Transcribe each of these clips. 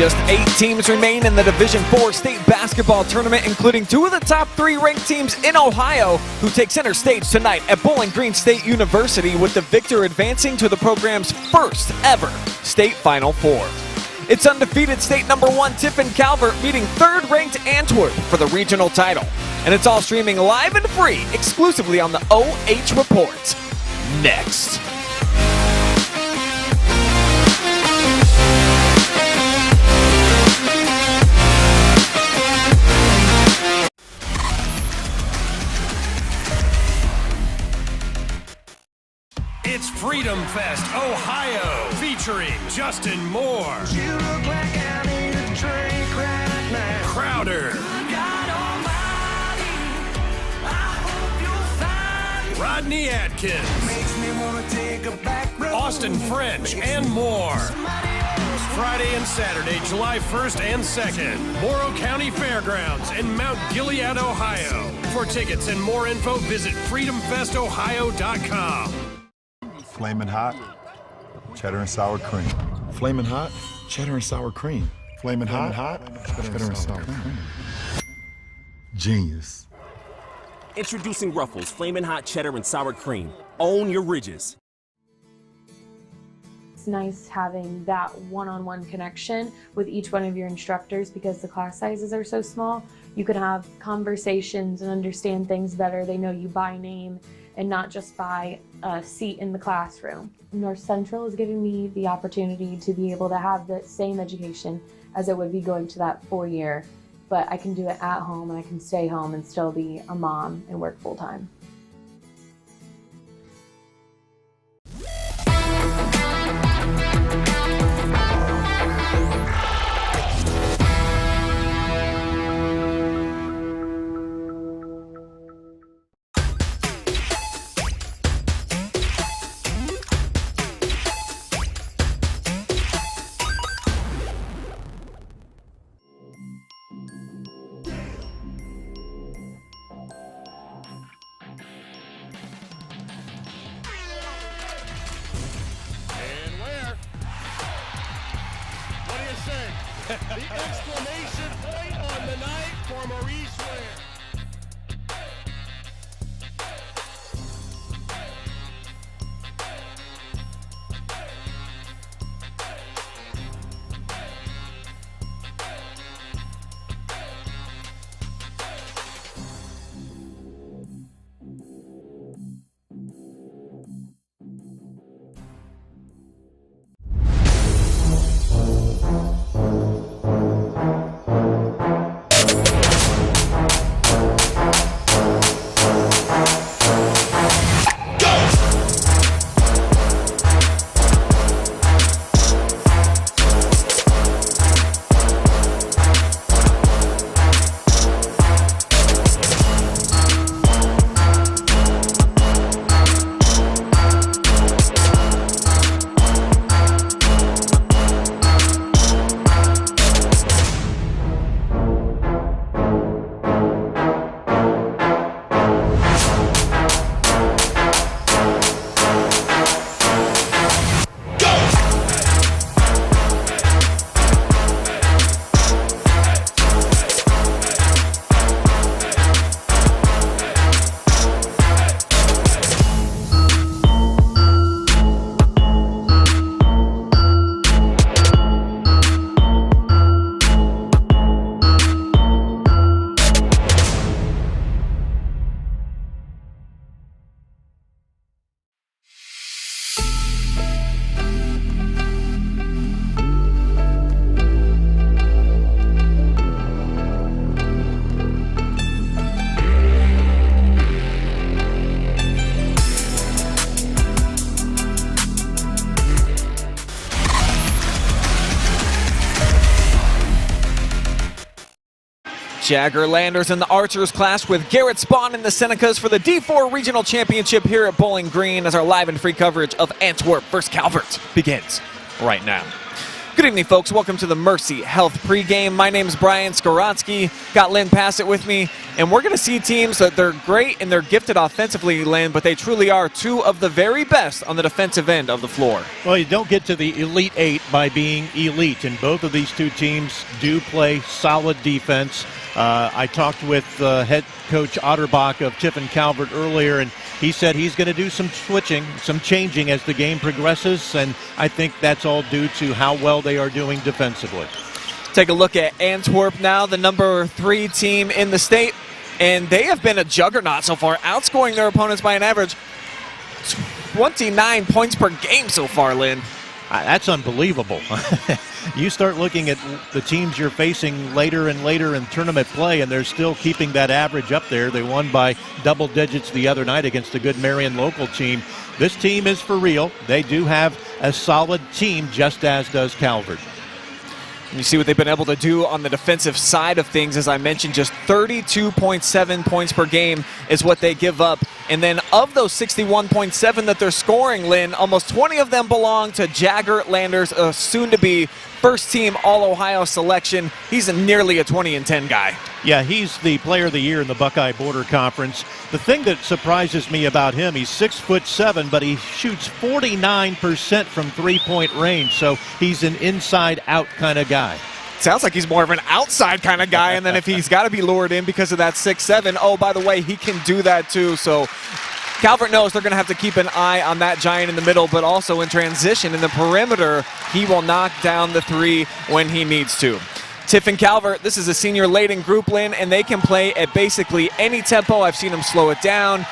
Just 8 teams remain in the Division IV state basketball tournament, including 2 of the top 3 ranked teams in Ohio, who take center stage tonight at Bowling Green State University, with the victor advancing to the program's first ever state Final Four. It's undefeated state number 1 Tiffin-Calvert meeting 3rd ranked Antwerp for the regional title. And it's all streaming live and free exclusively on the OH Report. Next. It's Freedom Fest Ohio, featuring Justin Moore, You look like I need a drink right now. Crowder, God Almighty, I hope you'll find Rodney Atkins, makes me wanna take a back road. Austin French, and more. Somebody else. Friday and Saturday, July 1st and 2nd, Morrow County Fairgrounds in Mount Gilead, Ohio. For tickets and more info, visit freedomfestohio.com. Flamin' hot, cheddar and sour cream. Flamin' hot, cheddar and sour cream. Flamin' hot, cheddar and sour cream. Genius. Introducing Ruffles Flamin' Hot Cheddar and Sour Cream. Own your ridges. It's nice having that one-on-one connection with each one of your instructors because the class sizes are so small. You can have conversations and understand things better. They know you by name and not just by a seat in the classroom. North Central is giving me the opportunity to be able to have the same education as it would be going to that 4-year, but I can do it at home and I can stay home and still be a mom and work full-time. The exclamation point on the night for Maurice Ware. Jagger Landers in the Archers clash with Garrett Spawn in the Senecas for the D4 Regional Championship here at Bowling Green, as our live and free coverage of Antwerp versus Calvert begins right now. Good evening, folks. Welcome to the Mercy Health pregame. My name is Brian Skorotsky. Got Lynn Passett with me, and we're going to see teams that they're great and they're gifted offensively, Lynn, but they truly are two of the very best on the defensive end of the floor. Well, you don't get to the Elite Eight by being elite, and both of these two teams do play solid defense. I talked with head coach Otterbach of Tiffin-Calvert earlier, and he said he's going to do some switching, some changing as the game progresses, and I think that's all due to how well they are doing defensively. Take a look at Antwerp now, the number 3 team in the state, and they have been a juggernaut so far, outscoring their opponents by an average 29 points per game so far, Lynn. That's unbelievable. You start looking at the teams you're facing later and later in tournament play, and they're still keeping that average up there. They won by double digits the other night against a good Marion local team. This team is for real. They do have a solid team, just as does Calvert. And you see what they've been able to do on the defensive side of things. As I mentioned, just 32.7 points per game is what they give up. And then of those 61.7 that they're scoring, Lynn, almost 20 of them belong to Jagger Landers, a soon-to-be first-team All-Ohio selection. He's nearly a 20-10 guy. Yeah, he's the player of the year in the Buckeye Border Conference. The thing that surprises me about him, he's 6'7", but he shoots 49% from three-point range, so he's an inside-out kind of guy. Sounds like he's more of an outside kind of guy, and then if he's got to be lured in because of that 6'7", oh, by the way, he can do that too. So Calvert knows they're going to have to keep an eye on that giant in the middle, but also in transition in the perimeter, he will knock down the three when he needs to. Tiffin-Calvert, this is a senior-laden group, Lynn, and they can play at basically any tempo. I've seen them slow it down,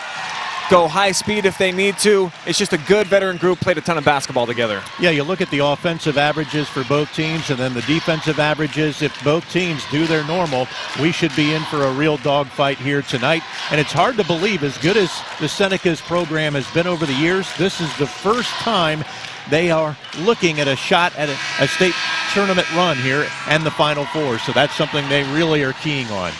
go high speed if they need to. It's just a good veteran group, played a ton of basketball together. Yeah, you look at the offensive averages for both teams and then the defensive averages. If both teams do their normal, we should be in for a real dogfight here tonight. And it's hard to believe, as good as the Seneca's program has been over the years, this is the first time they are looking at a shot at a state tournament run here and the Final Four. So that's something they really are keying on.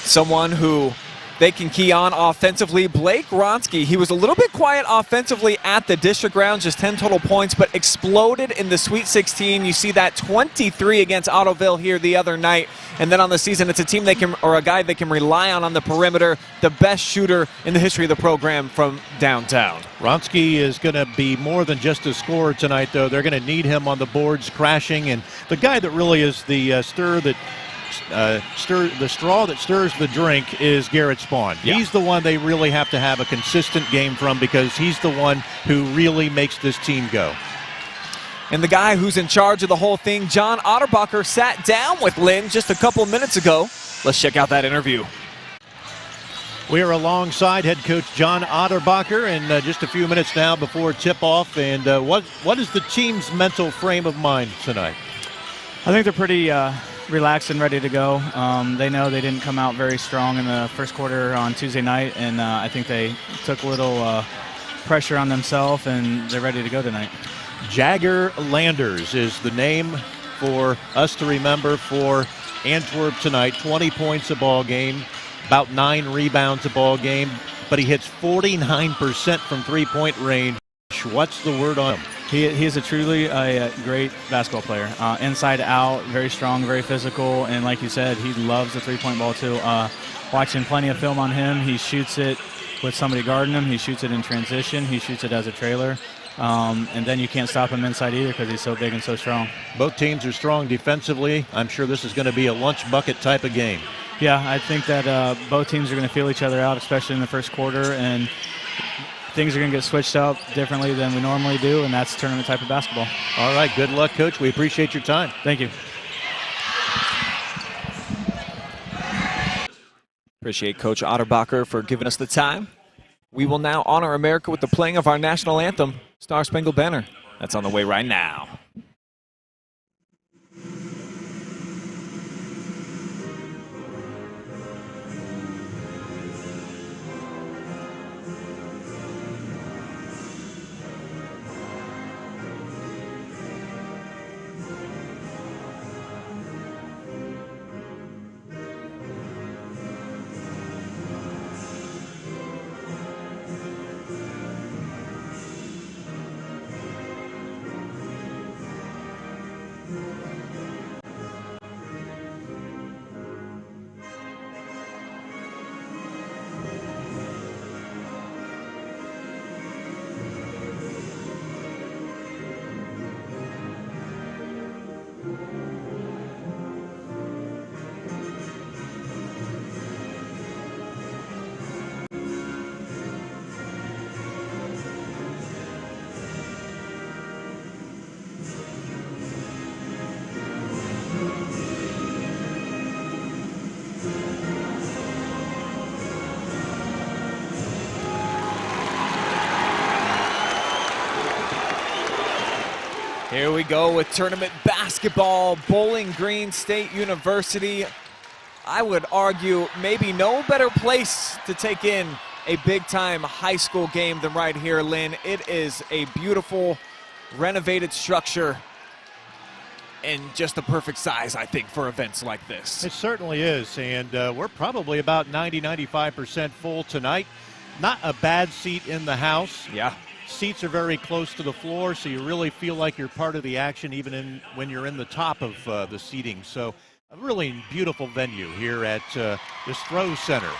Someone who they can key on offensively, Blake Ronsky. He was a little bit quiet offensively at the district round, just 10 total points, but exploded in the Sweet 16. You see that 23 against Ottoville here the other night. And then on the season, it's a team they can, or a guy they can rely on the perimeter, the best shooter in the history of the program from downtown. Ronsky is going to be more than just a scorer tonight, though. They're going to need him on the boards crashing. And the guy that really is the straw that stirs the drink is Garrett Spawn. Yeah. He's the one they really have to have a consistent game from, because he's the one who really makes this team go. And the guy who's in charge of the whole thing, John Otterbacher, sat down with Lynn just a couple minutes ago. Let's check out that interview. We are alongside head coach John Otterbacher in just a few minutes now before tip-off. And what is the team's mental frame of mind tonight? I think they're pretty relaxed and ready to go. They know they didn't come out very strong in the first quarter on Tuesday night, and I think they took a little pressure on themselves, and they're ready to go tonight. Jagger Landers is the name for us to remember for Antwerp tonight. 20 points a ball game, about 9 rebounds a ball game, but he hits 49% from three-point range. What's the word on him? He is a truly great basketball player. Inside out, very strong, very physical, and like you said, he loves the three-point ball too. Watching plenty of film on him, he shoots it with somebody guarding him. He shoots it in transition. He shoots it as a trailer. And then you can't stop him inside either because he's so big and so strong. Both teams are strong defensively. I'm sure this is going to be a lunch bucket type of game. Yeah, I think that both teams are going to feel each other out, especially in the first quarter, and things are going to get switched up differently than we normally do, and that's tournament type of basketball. All right, good luck, Coach. We appreciate your time. Thank you. Appreciate Coach Otterbacher for giving us the time. We will now honor America with the playing of our national anthem, Star Spangled Banner. That's on the way right now. Here we go with tournament basketball, Bowling Green State University. I would argue maybe no better place to take in a big-time high school game than right here, Lynn. It is a beautiful, renovated structure and just the perfect size, I think, for events like this. It certainly is, and we're probably about 90-95% full tonight. Not a bad seat in the house. Yeah. Seats are very close to the floor, so you really feel like you're part of the action even when you're in the top of the seating. So a really beautiful venue here at the Stroh Center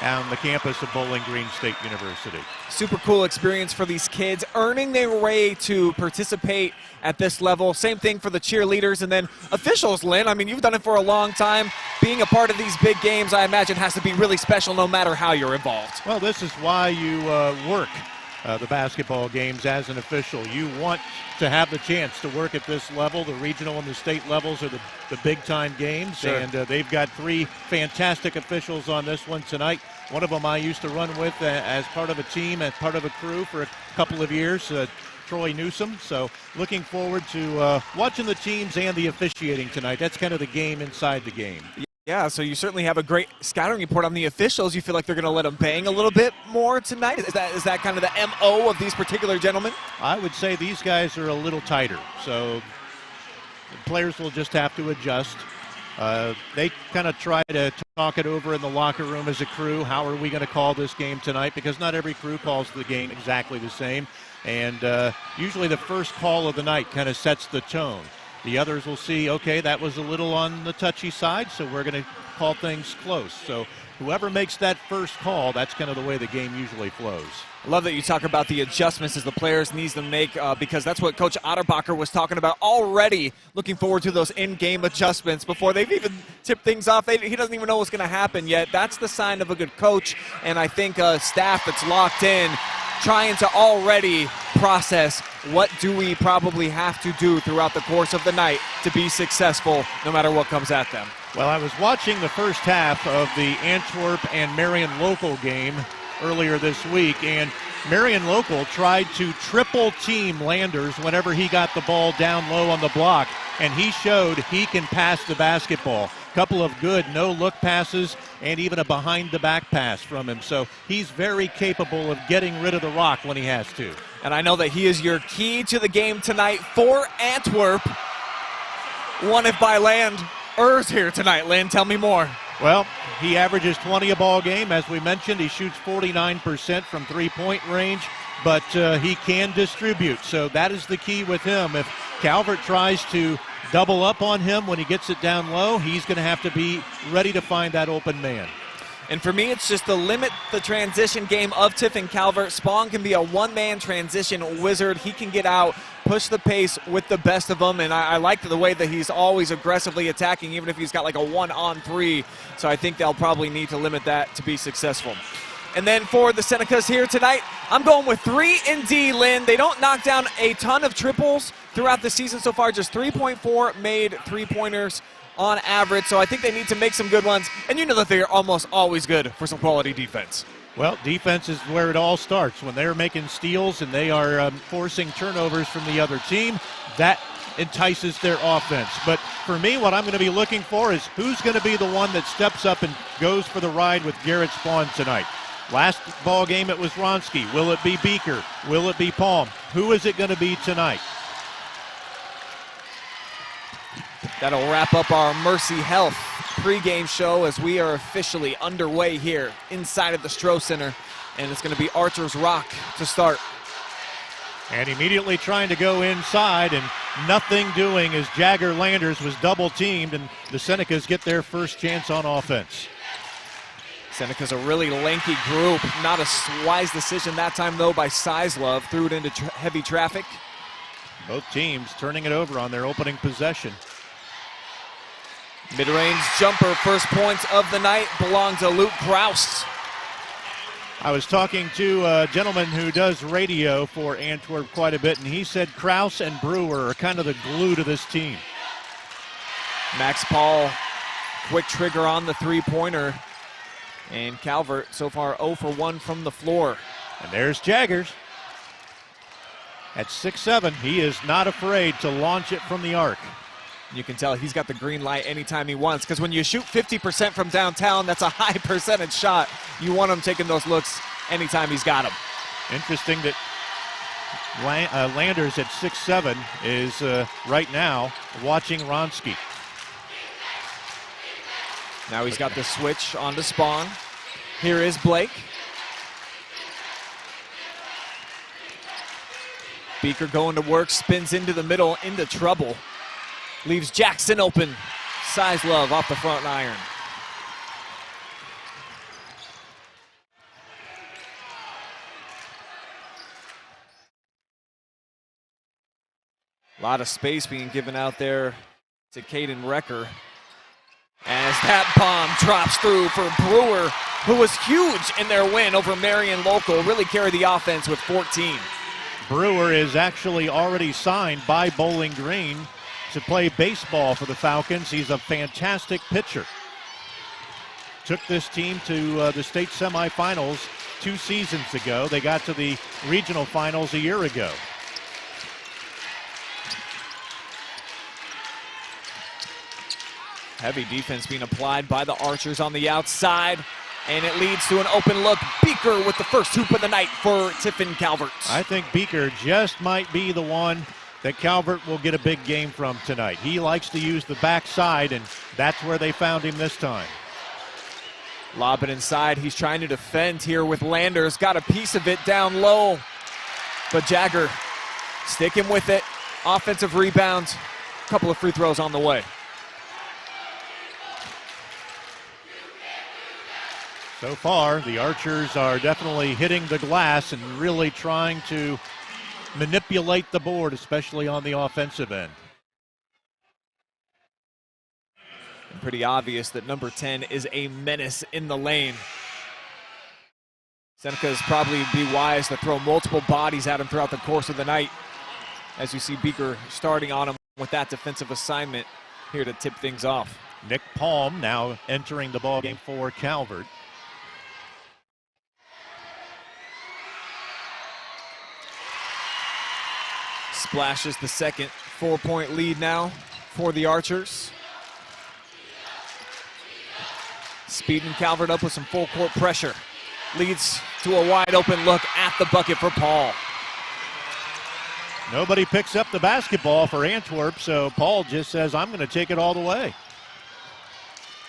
on the campus of Bowling Green State University. Super cool experience for these kids, earning their way to participate at this level. Same thing for the cheerleaders and then officials, Lynn. I mean, you've done it for a long time. Being a part of these big games, I imagine, has to be really special no matter how you're involved. Well, this is why you work the basketball games as an official. You want to have the chance to work at this level. The regional and the state levels are the big-time games, sure. And they've got three fantastic officials on this one tonight. One of them I used to run with as part of a team, as part of a crew for a couple of years, Troy Newsom. So looking forward to watching the teams and the officiating tonight. That's kind of the game inside the game. Yeah, so you certainly have a great scouting report on the officials. You feel like they're going to let them bang a little bit more tonight? Is that kind of the MO of these particular gentlemen? I would say these guys are a little tighter, so the players will just have to adjust. They kind of try to talk it over in the locker room as a crew. How are we going to call this game tonight? Because not every crew calls the game exactly the same. And usually the first call of the night kind of sets the tone. The others will see, okay, that was a little on the touchy side, so we're going to call things close. So whoever makes that first call, that's kind of the way the game usually flows. I love that you talk about the adjustments as the players need to make because that's what Coach Otterbacher was talking about already, looking forward to those in-game adjustments before they've even tipped things off. He doesn't even know what's going to happen yet. That's the sign of a good coach, and I think staff that's locked in, trying to already process what do we probably have to do throughout the course of the night to be successful no matter what comes at them. Well, I was watching the first half of the Antwerp and Marion Local game earlier this week, and Marion Local tried to triple team Landers whenever he got the ball down low on the block, and he showed he can pass the basketball. Couple of good no-look passes and even a behind-the-back pass from him. So he's very capable of getting rid of the rock when he has to. And I know that he is your key to the game tonight for Antwerp. Won it by land. Urs here tonight, Lynn. Tell me more. Well, he averages 20 a ball game. As we mentioned, he shoots 49% from three-point range, but he can distribute. So that is the key with him. If Calvert tries to double up on him when he gets it down low, he's going to have to be ready to find that open man. And for me, it's just to limit the transition game of Tiffin-Calvert. Spawn can be a one-man transition wizard. He can get out, push the pace with the best of them, and I like the way that he's always aggressively attacking, even if he's got like a 1-on-3. So I think they'll probably need to limit that to be successful. And then for the Senecas here tonight, I'm going with 3 and D, Lynn. They don't knock down a ton of triples throughout the season so far, just 3.4 made three-pointers on average, so I think they need to make some good ones, and you know that they're almost always good for some quality defense. Well, defense is where it all starts. When they're making steals and they are forcing turnovers from the other team, that entices their offense. But for me, what I'm going to be looking for is who's going to be the one that steps up and goes for the ride with Garrett Spawn tonight. Last ball game it was Ronski. Will it be Beaker? Will it be Palm? Who is it going to be tonight? That'll wrap up our Mercy Health pregame show as we are officially underway here inside of the Stroh Center, and it's going to be Archer's Rock to start. And immediately trying to go inside and nothing doing as Jagger Landers was double teamed, and the Senecas get their first chance on offense. Seneca's a really lanky group. Not a wise decision that time, though, by Sizelove. Threw it into heavy traffic. Both teams turning it over on their opening possession. Mid-range jumper, first points of the night, belong to Luke Kraus. I was talking to a gentleman who does radio for Antwerp quite a bit, and he said Kraus and Brewer are kind of the glue to this team. Max Paul, quick trigger on the three-pointer. And Calvert so far 0 for 1 from the floor. And there's Jaggers. At 6'7", he is not afraid to launch it from the arc. You can tell he's got the green light anytime he wants, because when you shoot 50% from downtown, that's a high percentage shot. You want him taking those looks anytime he's got them. Interesting that Landers at 6'7" is right now watching Ronski. Now he's got the switch on to Spawn. Here is Blake. Beaker going to work, spins into the middle, into trouble. Leaves Jackson open. Size Love off the front iron. A lot of space being given out there to Caden Recker. As that bomb drops through for Brewer, who was huge in their win over Marion Local, really carried the offense with 14. Brewer is actually already signed by Bowling Green to play baseball for the Falcons. He's a fantastic pitcher. Took this team to the state semifinals 2 seasons ago. They got to the regional finals a year ago. Heavy defense being applied by the Archers on the outside, and it leads to an open look. Beaker with the first hoop of the night for Tiffin-Calvert. I think Beaker just might be the one that Calvert will get a big game from tonight. He likes to use the backside, and that's where they found him this time. Lob it inside. He's trying to defend here with Landers. Got a piece of it down low, but Jagger sticking with it. Offensive rebound. Couple of free throws on the way. So far, the Archers are definitely hitting the glass and really trying to manipulate the board, especially on the offensive end. And pretty obvious that number 10 is a menace in the lane. Seneca's probably be wise to throw multiple bodies at him throughout the course of the night, as you see Beaker starting on him with that defensive assignment here to tip things off. Nick Palm now entering the ball game for Calvert. Splashes the second 4-point lead now for the Archers. Speeding Calvert up with some full court pressure. Leads to a wide open look at the bucket for Paul. Nobody picks up the basketball for Antwerp, so Paul just says, I'm going to take it all the way.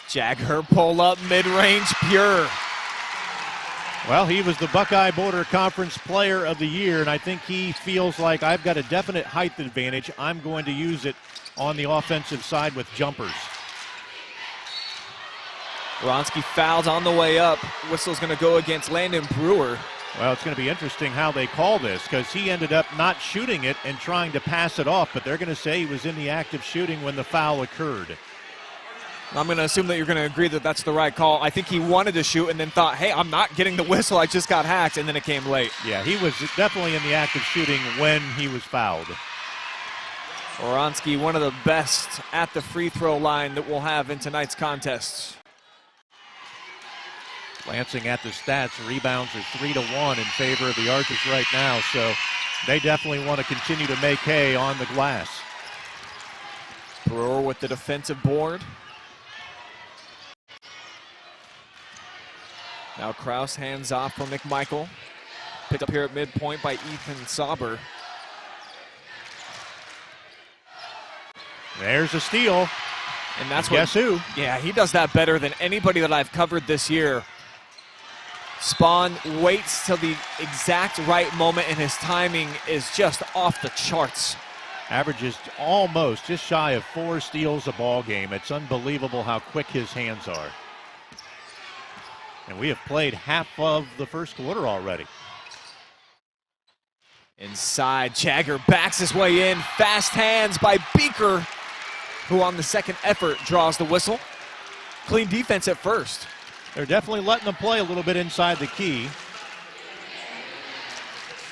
Jagger pull up mid-range pure. Well, he was the Buckeye Border Conference Player of the Year, and I think he feels like I've got a definite height advantage. I'm going to use it on the offensive side with jumpers. Ronski fouls on the way up. Whistle's going to go against Landon Brewer. Well, it's going to be interesting how they call this, because he ended up not shooting it and trying to pass it off, but they're going to say he was in the act of shooting when the foul occurred. I'm going to assume that you're going to agree that that's the right call. I think he wanted to shoot and then thought, hey, I'm not getting the whistle. I just got hacked, and then it came late. Yeah, he was definitely in the act of shooting when he was fouled. Oronski, one of the best at the free throw line that we'll have in tonight's contests. Glancing at the stats, rebounds are 3-1 in favor of the Archers right now, so they definitely want to continue to make hay on the glass. Brewer with the defensive board. Now Kraus hands off for McMichael. Picked up here at midpoint by Ethan Sauber. There's a steal. And that's guess who? Yeah, he does that better than anybody that I've covered this year. Spawn waits till the exact right moment, and his timing is just off the charts. Averages almost just shy of 4 steals a ball game. It's unbelievable how quick his hands are. And we have played half of the first quarter already. Inside, Jagger backs his way in. Fast hands by Beaker, who on the second effort draws the whistle. Clean defense at first. They're definitely letting them play a little bit inside the key.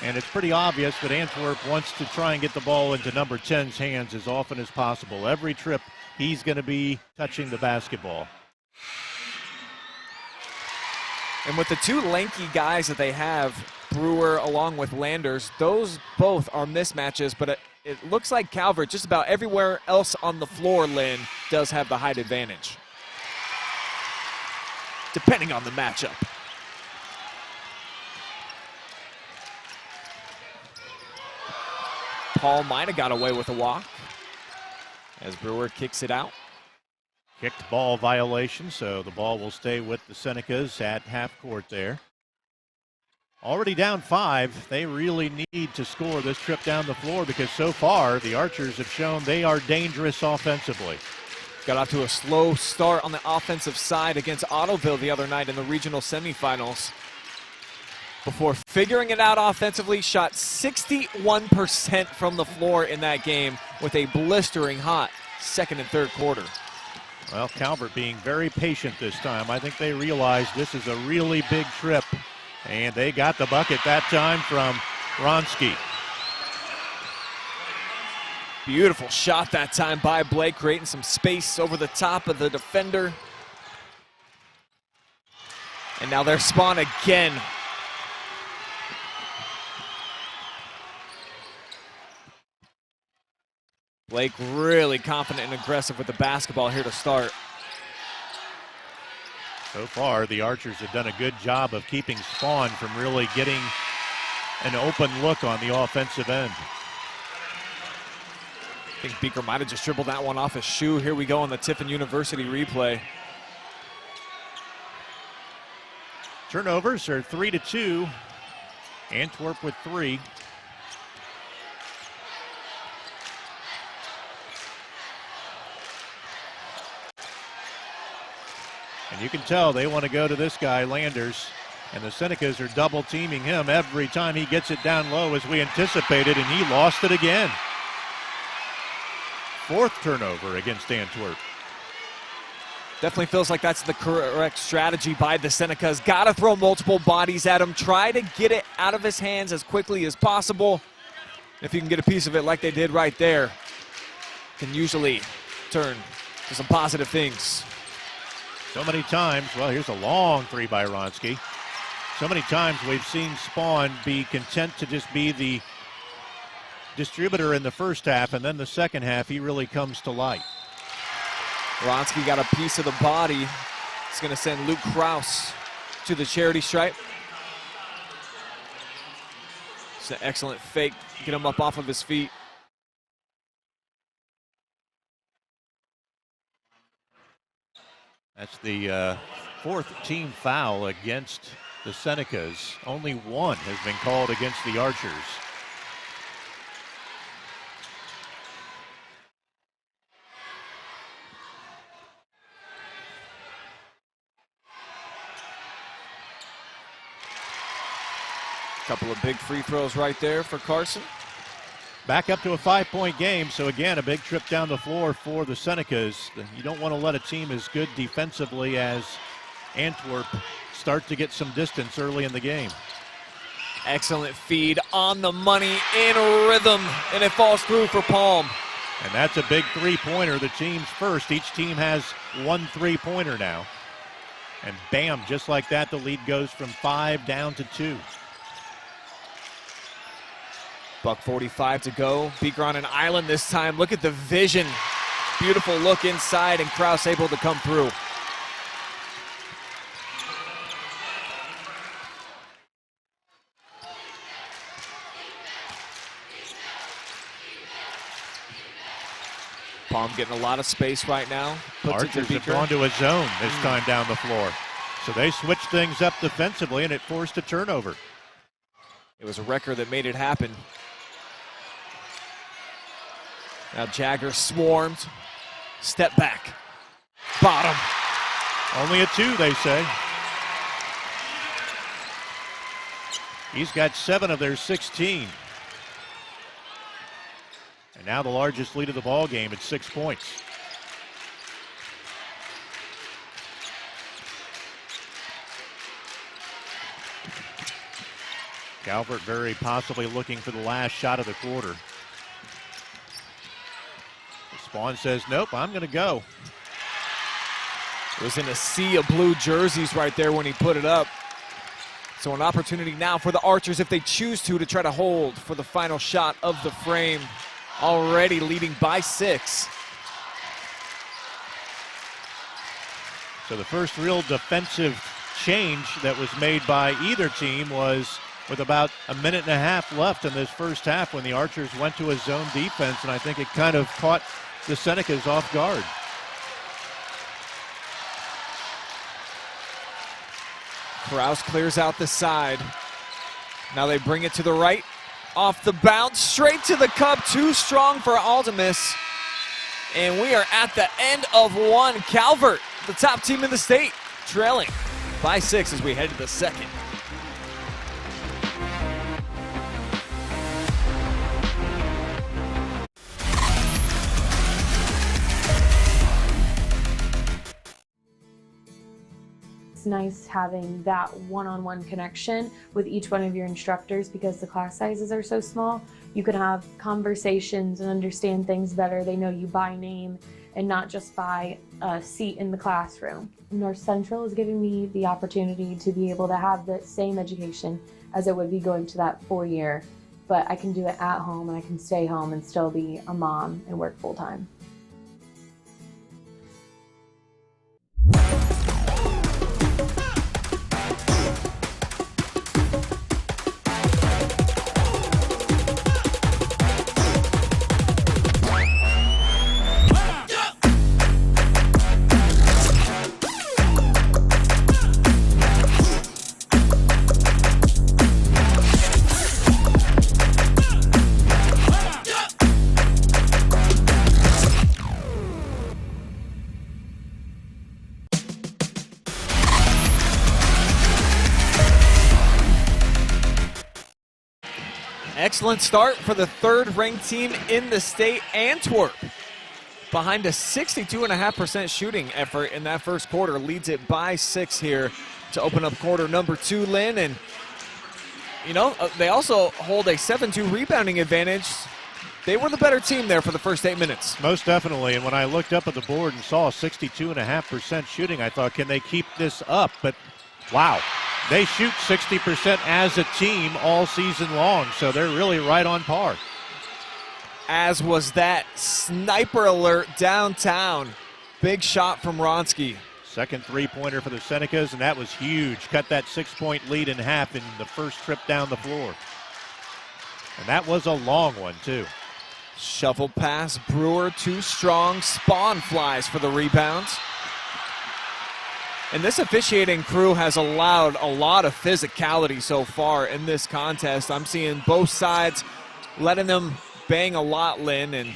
And it's pretty obvious that Antwerp wants to try and get the ball into number 10's hands as often as possible. Every trip, he's going to be touching the basketball. And with the two lanky guys that they have Brewer along with Landers. Those both are mismatches, but it looks like Calvert, just about everywhere else on the floor, Lynn, does have the height advantage, depending on the matchup. Paul might have got away with a walk as Brewer kicks it out. Kicked ball violation, so the ball will stay with the Senecas at half court there. Already down 5. They really need to score this trip down the floor because so far the Archers have shown they are dangerous offensively. Got off to a slow start on the offensive side against Ottoville the other night in the regional semifinals. Before figuring it out offensively, shot 61% from the floor in that game with a blistering hot second and third quarter. Well, Calvert being very patient this time. I think they realized this is a really big trip, and they got the bucket that time from Ronski. Beautiful shot that time by Blake, creating some space over the top of the defender. And now they're spawn again. Blake really confident and aggressive with the basketball here to start. So far, the Archers have done a good job of keeping Spawn from really getting an open look on the offensive end. I think Beaker might have just dribbled that one off his shoe. Here we go on the Tiffin University replay. Turnovers are 3-2. Antwerp with 3. And you can tell they want to go to this guy, Landers. And the Senecas are double teaming him every time he gets it down low as we anticipated, and he lost it again. 4th turnover against Antwerp. Definitely feels like that's the correct strategy by the Senecas. Got to throw multiple bodies at him. Try to get it out of his hands as quickly as possible. If you can get a piece of it like they did right there, can usually turn to some positive things. So many times, well, here's a long 3 by Ronski. So many times we've seen Spawn be content to just be the distributor in the first half, and then the second half he really comes to light. Ronski got a piece of the body. It's going to send Luke Kraus to the charity stripe. It's an excellent fake. Get him up off of his feet. That's the 4th team foul against the Senecas. Only 1 has been called against the Archers. Couple of big free throws right there for Carson. Back up to a 5-point game, so again, a big trip down the floor for the Senecas. You don't want to let a team as good defensively as Antwerp start to get some distance early in the game. Excellent feed on the money, in rhythm, and it falls through for Palm. And that's a big 3-pointer, the team's first. Each team has 1 3-pointer now. And bam, just like that, the lead goes from 5 down to 2. $1:45 to go. Beaker on an island this time. Look at the vision. Beautiful look inside, and Kraus able to come through. Palm getting a lot of space right now. Archers have gone to a zone this time down the floor. So they switched things up defensively, and it forced a turnover. It was a record that made it happen. Now Jagger swarmed. Step back. Bottom. Only a 2, they say. He's got 7 of their 16. And now the largest lead of the ball game at 6 points. Calvert very possibly looking for the last shot of the quarter. Spawn says, nope, I'm going to go. It was in a sea of blue jerseys right there when he put it up. So an opportunity now for the Archers, if they choose to try to hold for the final shot of the frame. Already leading by 6. So the first real defensive change that was made by either team was with about a minute and a half left in this first half when the Archers went to a zone defense, and I think it kind of caught the Senecas off guard. Kraus clears out the side. Now they bring it to the right. Off the bounce, straight to the cup. Too strong for Aldemus. And we are at the end of one. Calvert, the top team in the state, trailing by 6 as we head to the second. It's nice having that one-on-one connection with each one of your instructors because the class sizes are so small. You can have conversations and understand things better. They know you by name and not just by a seat in the classroom. North Central is giving me the opportunity to be able to have the same education as it would be going to that 4-year, but I can do it at home and I can stay home and still be a mom and work full-time. Excellent start for the third-ranked team in the state, Antwerp. Behind a 62.5% shooting effort in that first quarter, leads it by 6 here to open up quarter number 2, Lynn. And, you know, they also hold a 7-2 rebounding advantage. They were the better team there for the first 8 minutes. Most definitely, and when I looked up at the board and saw 62.5% shooting, I thought, can they keep this up? But, wow. They shoot 60% as a team all season long, so they're really right on par. As was that sniper alert downtown. Big shot from Ronski. Second three-pointer for the Senecas, and that was huge. Cut that 6-point lead in half in the first trip down the floor. And that was a long one, too. Shuffle pass, Brewer too strong. Spawn flies for the rebound. And this officiating crew has allowed a lot of physicality so far in this contest. I'm seeing both sides letting them bang a lot, Lynn, and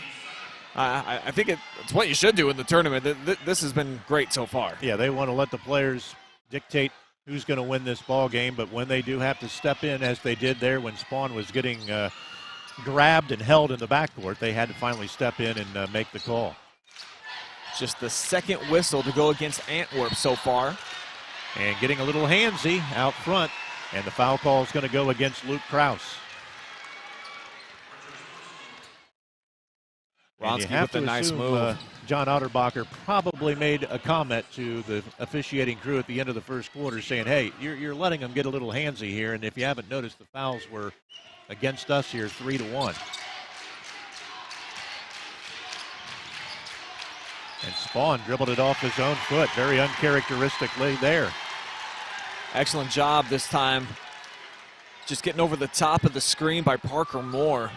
I think it's what you should do in the tournament. This has been great so far. Yeah, they want to let the players dictate who's going to win this ball game, but when they do have to step in, as they did there when Spawn was getting grabbed and held in the backcourt, they had to finally step in and make the call. Just the second whistle to go against Antwerp so far. And getting a little handsy out front, and the foul call is going to go against Luke Kraus. Ronski with a nice move. John Otterbacher probably made a comment to the officiating crew at the end of the first quarter saying, hey, you're letting them get a little handsy here, and if you haven't noticed, the fouls were against us here 3-1. And Spawn dribbled it off his own foot. Very uncharacteristically there. Excellent job this time. Just getting over the top of the screen by Parker Moore.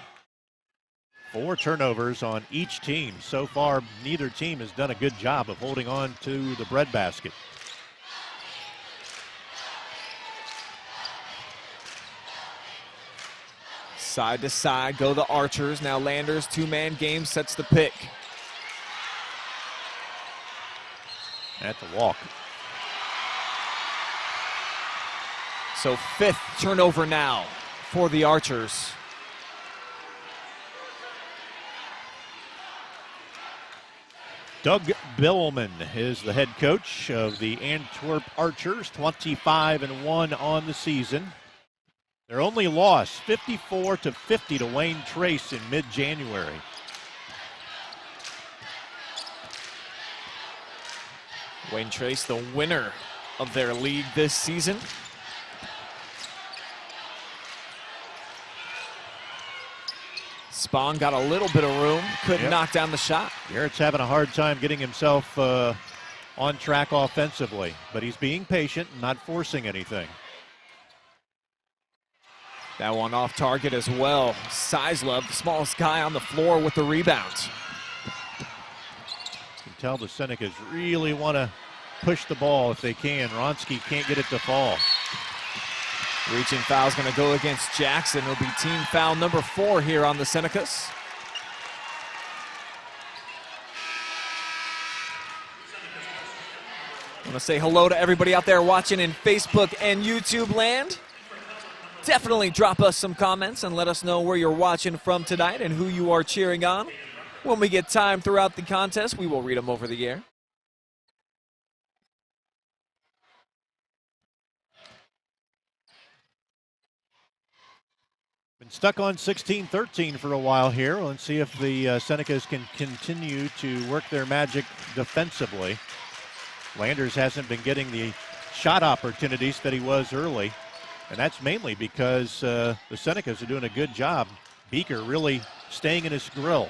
4 turnovers on each team. So far, neither team has done a good job of holding on to the breadbasket. Side to side go the Archers. Now Landers, two-man game, sets the pick. At the walk. So 5th turnover now for the Archers. Doug Billman is the head coach of the Antwerp Archers, 25-1 on the season. Their only loss, 54-50 to Wayne Trace in mid-January. Wayne Trace, the winner of their league this season. Spawn got a little bit of room, couldn't knock down the shot. Garrett's having a hard time getting himself on track offensively, but he's being patient and not forcing anything. That one off target as well. Sizlove, the smallest guy on the floor with the rebound. You can tell the Senecas really want to push the ball if they can. Wronski can't get it to fall. Reaching foul is going to go against Jackson. It'll be team foul number 4 here on the Senecas. I want to say hello to everybody out there watching in Facebook and YouTube land. Definitely drop us some comments and let us know where you're watching from tonight and who you are cheering on. When we get time throughout the contest, we will read them over the air. Been stuck on 16-13 for a while here. Let's see if the Senecas can continue to work their magic defensively. Landers hasn't been getting the shot opportunities that he was early, and that's mainly because the Senecas are doing a good job. Beaker really staying in his grill.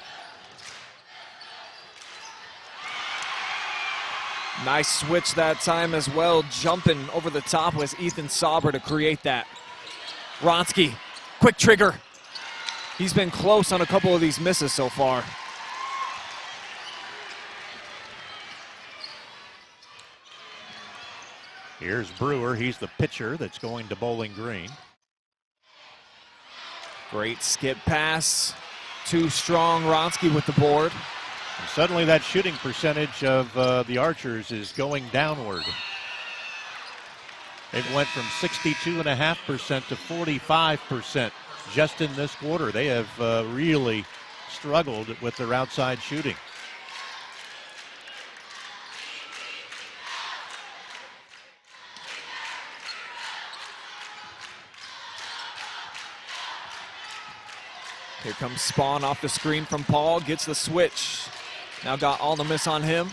Nice switch that time as well. Jumping over the top was Ethan Sauber to create that. Wronski. Quick trigger. He's been close on a couple of these misses so far. Here's Brewer. He's the pitcher that's going to Bowling Green. Great skip pass. Too strong. Wronski with the board. And suddenly that shooting percentage of the Archers is going downward. It went from 62.5% to 45% just in this quarter. They have really struggled with their outside shooting. Here comes Spawn off the screen from Paul, gets the switch. Now got all the miss on him.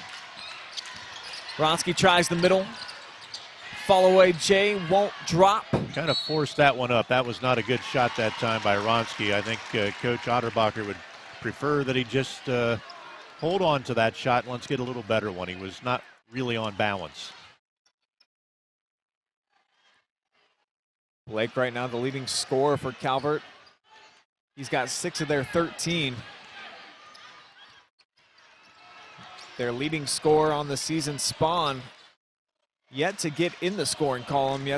Wronski tries the middle. Follow away, Jay won't drop. Kind of forced that one up. That was not a good shot that time by Wronski. I think Coach Otterbacher would prefer that he just hold on to that shot and let's get a little better one. He was not really on balance. Blake right now the leading scorer for Calvert. He's got 6 of their 13. Their leading scorer on the season, Spawn, yet to get in the scoring column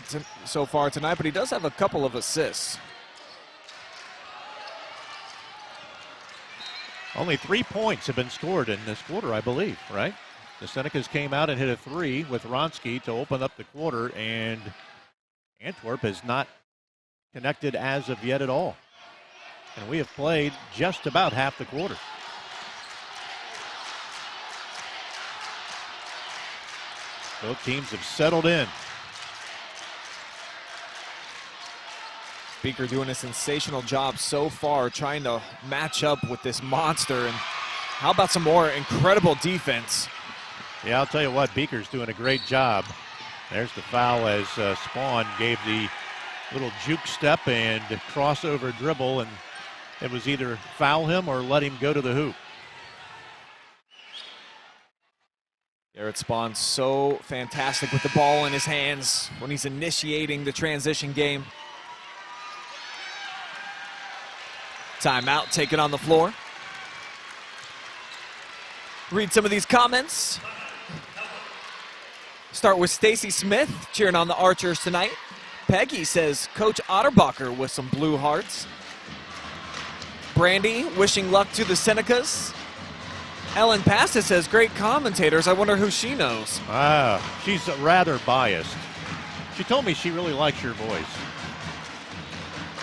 so far tonight, but he does have a couple of assists. Only 3 points have been scored in this quarter, I believe, right? The Senecas came out and hit a 3 with Wronski to open up the quarter, and Antwerp has not connected as of yet at all. And we have played just about half the quarter. Both teams have settled in. Beaker doing a sensational job so far trying to match up with this monster. And how about some more incredible defense? Yeah, I'll tell you what, Beaker's doing a great job. There's the foul as Spawn gave the little juke step and crossover dribble, and it was either foul him or let him go to the hoop. Garrett Spawn so fantastic with the ball in his hands when he's initiating the transition game. Timeout taken on the floor. Read some of these comments. Start with Stacy Smith cheering on the Archers tonight. Peggy says Coach Otterbacher with some blue hearts. Brandy wishing luck to the Senecas. Ellen Pasta says great commentators. I wonder who she knows. She's rather biased. She told me she really likes your voice.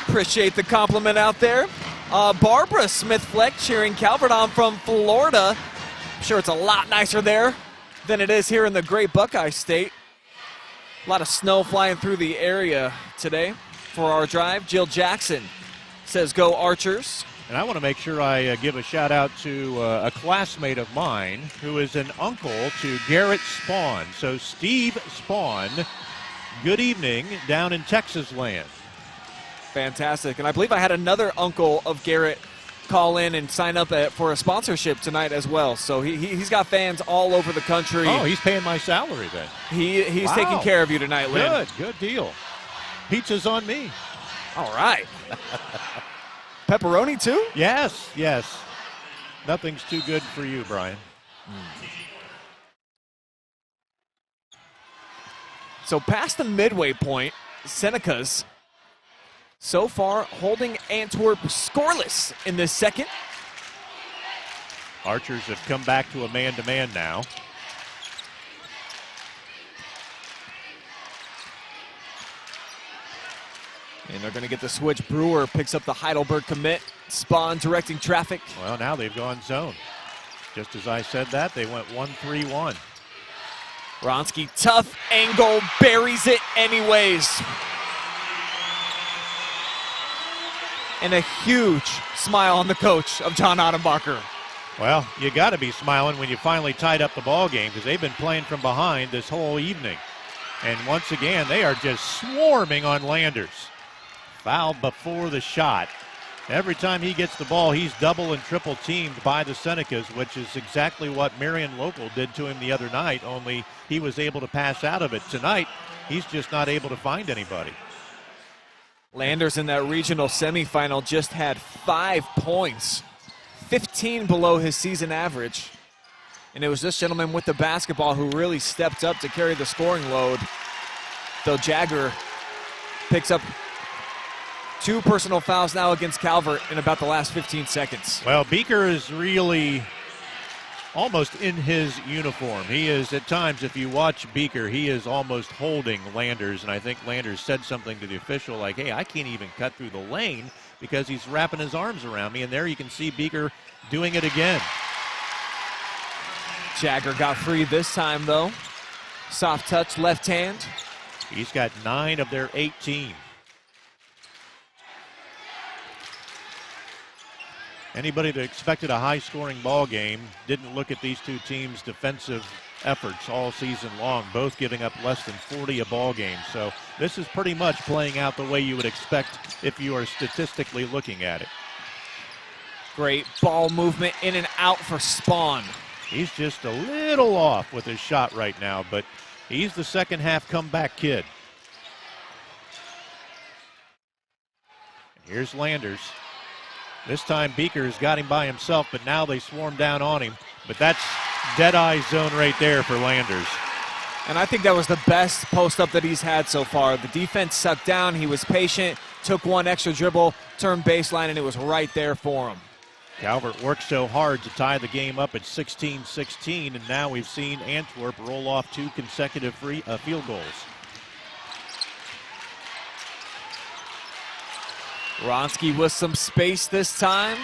Appreciate the compliment out there. Barbara Smith-Fleck cheering Calvert on from Florida. I'm sure it's a lot nicer there than it is here in the great Buckeye State. A lot of snow flying through the area today for our drive. Jill Jackson says go Archers. And I want to make sure I give a shout out to a classmate of mine who is an uncle to Garrett Spawn. So Steve Spawn, good evening down in Texas land. Fantastic. And I believe I had another uncle of Garrett call in and sign up for a sponsorship tonight as well. So he's got fans all over the country. Oh, he's paying my salary then. He's Wow. taking care of you tonight, Lynn. Good deal. Pizza's on me. All right. Pepperoni too? Yes. Nothing's too good for you, Brian. So past the midway point, Seneca's so far holding Antwerp scoreless in this second. Archers have come back to a man-to-man now. And they're going to get the switch. Brewer picks up the Heidelberg commit. Spawn directing traffic. Well, now they've gone zone. Just as I said that, they went 1-3-1. Ronsky, tough angle, buries it anyways. And a huge smile on the coach of John Ottenbacher. Well, you got to be smiling when you finally tied up the ball game because they've been playing from behind this whole evening. And once again, they are just swarming on Landers. Foul before the shot. Every time he gets the ball, he's double and triple teamed by the Senecas, which is exactly what Marion Local did to him the other night, only he was able to pass out of it. Tonight, he's just not able to find anybody. Landers in that regional semifinal just had 5 points, 15 below his season average. And it was this gentleman with the basketball who really stepped up to carry the scoring load. Though Jagger picks up 2 personal fouls now against Calvert in about the last 15 seconds. Well, Beaker is really almost in his uniform. He is, at times, if you watch Beaker, he is almost holding Landers. And I think Landers said something to the official like, hey, I can't even cut through the lane because he's wrapping his arms around me. And there you can see Beaker doing it again. Jagger got free this time, though. Soft touch, left hand. He's got 9 of their 18. Anybody that expected a high-scoring ball game didn't look at these two teams' defensive efforts all season long, both giving up less than 40 a ball game. So this is pretty much playing out the way you would expect if you are statistically looking at it. Great ball movement in and out for Spawn. He's just a little off with his shot right now, but he's the second half comeback kid. And here's Landers. This time Beaker's got him by himself, but now they swarm down on him. But that's dead-eye zone right there for Landers. And I think that was the best post-up that he's had so far. The defense sucked down. He was patient, took one extra dribble, turned baseline, and it was right there for him. Calvert worked so hard to tie the game up at 16-16, and now we've seen Antwerp roll off 2 consecutive field goals. Ronsky with some space this time.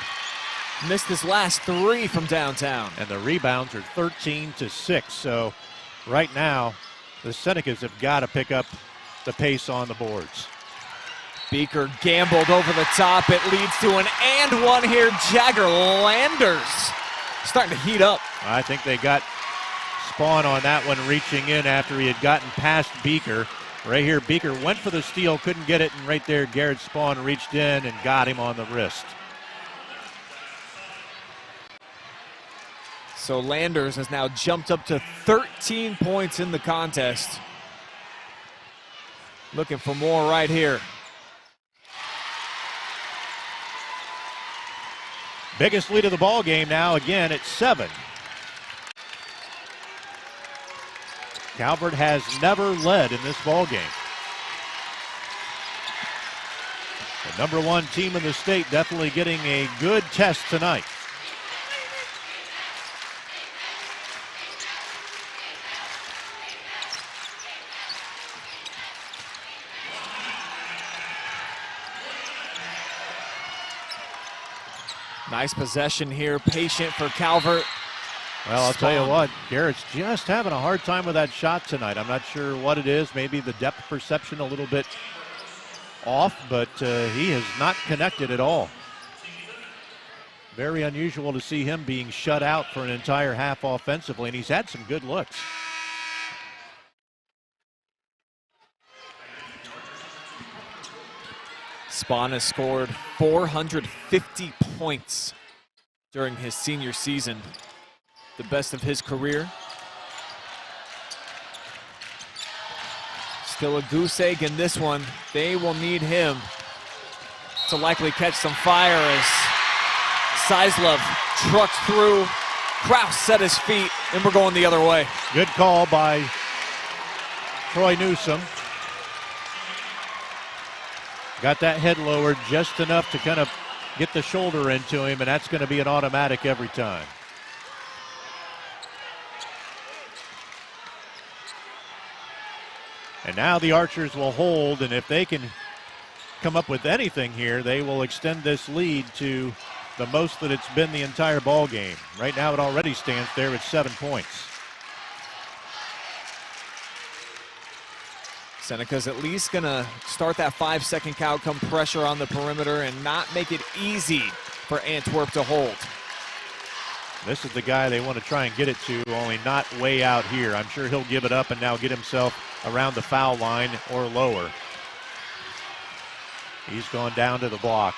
Missed his last 3 from downtown. And the rebounds are 13-6, so right now the Senecas have got to pick up the pace on the boards. Beaker gambled over the top. It leads to an and one here. Jagger Landers starting to heat up. I think they got Spawn on that one, reaching in after he had gotten past Beaker. Right here, Beaker went for the steal, couldn't get it, and right there, Garrett Spawn reached in and got him on the wrist. So Landers has now jumped up to 13 points in the contest. Looking for more right here. Biggest lead of the ball game now, again, at 7. Calvert has never led in this ball game. The number 1 team in the state definitely getting a good test tonight. Nice possession here, patient for Calvert. Well, I'll tell you what, Garrett's just having a hard time with that shot tonight. I'm not sure what it is. Maybe the depth perception a little bit off, but he has not connected at all. Very unusual to see him being shut out for an entire half offensively, and he's had some good looks. Spahn has scored 450 points during his senior season, the best of his career. Still a goose egg in this one. They will need him to likely catch some fire as Sizlov trucks through. Kraus set his feet, and we're going the other way. Good call by Troy Newsom. Got that head lowered just enough to kind of get the shoulder into him, and that's going to be an automatic every time. And now the Archers will hold, and if they can come up with anything here, they will extend this lead to the most that it's been the entire ball game. Right now it already stands there at 7 points. Seneca's at least gonna start that 5-second count, come pressure on the perimeter and not make it easy for Antwerp to hold. This is the guy they want to try and get it to, only not way out here. I'm sure he'll give it up and now get himself around the foul line or lower. He's gone down to the block.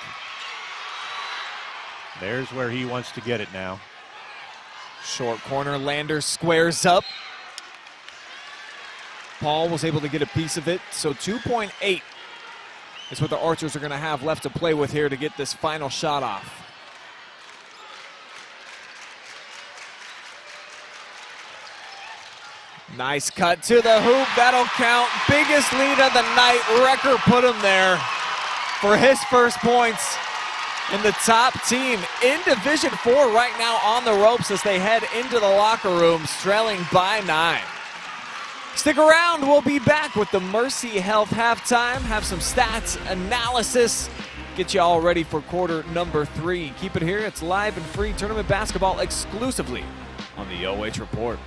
There's where he wants to get it now. Short corner, Lander squares up. Paul was able to get a piece of it, so 2.8 is what the Archers are going to have left to play with here to get this final shot off. Nice cut to the hoop, that'll count. Biggest lead of the night, Recker put him there for his first points. And the top team in Division 4 right now on the ropes as they head into the locker rooms, trailing by 9. Stick around, we'll be back with the Mercy Health halftime, have some stats, analysis, get you all ready for quarter number 3. Keep it here, it's live and free tournament basketball exclusively on the OH Report.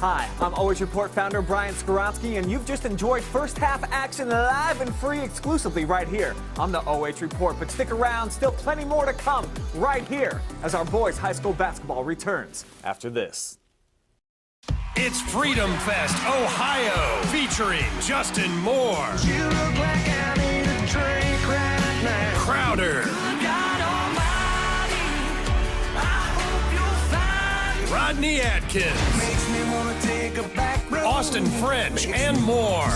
Hi, I'm OH Report founder Brian Skoronsky, and you've just enjoyed first half action live and free exclusively right here on the OH Report. But stick around, still plenty more to come right here as our boys high school basketball returns after this. It's Freedom Fest Ohio, featuring Justin Moore, You look like I need a drink right now. Crowder, Good God Almighty, I hope you'll find Rodney Atkins, makes me wanna take a back road. Austin French, and more.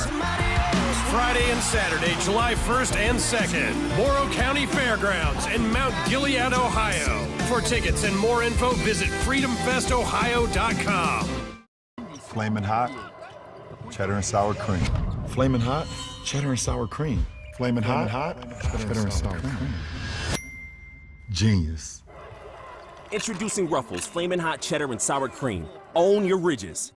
Friday and Saturday, July 1st and 2nd, Morrow County Fairgrounds in Mount Gilead, Ohio. For tickets and more info, visit freedomfestohio.com. Flamin' hot, cheddar and sour cream. Flamin' hot, cheddar and sour cream. Flamin' hot, cheddar and sour cream. Genius. Introducing Ruffles Flamin' Hot Cheddar and Sour Cream. Own your ridges.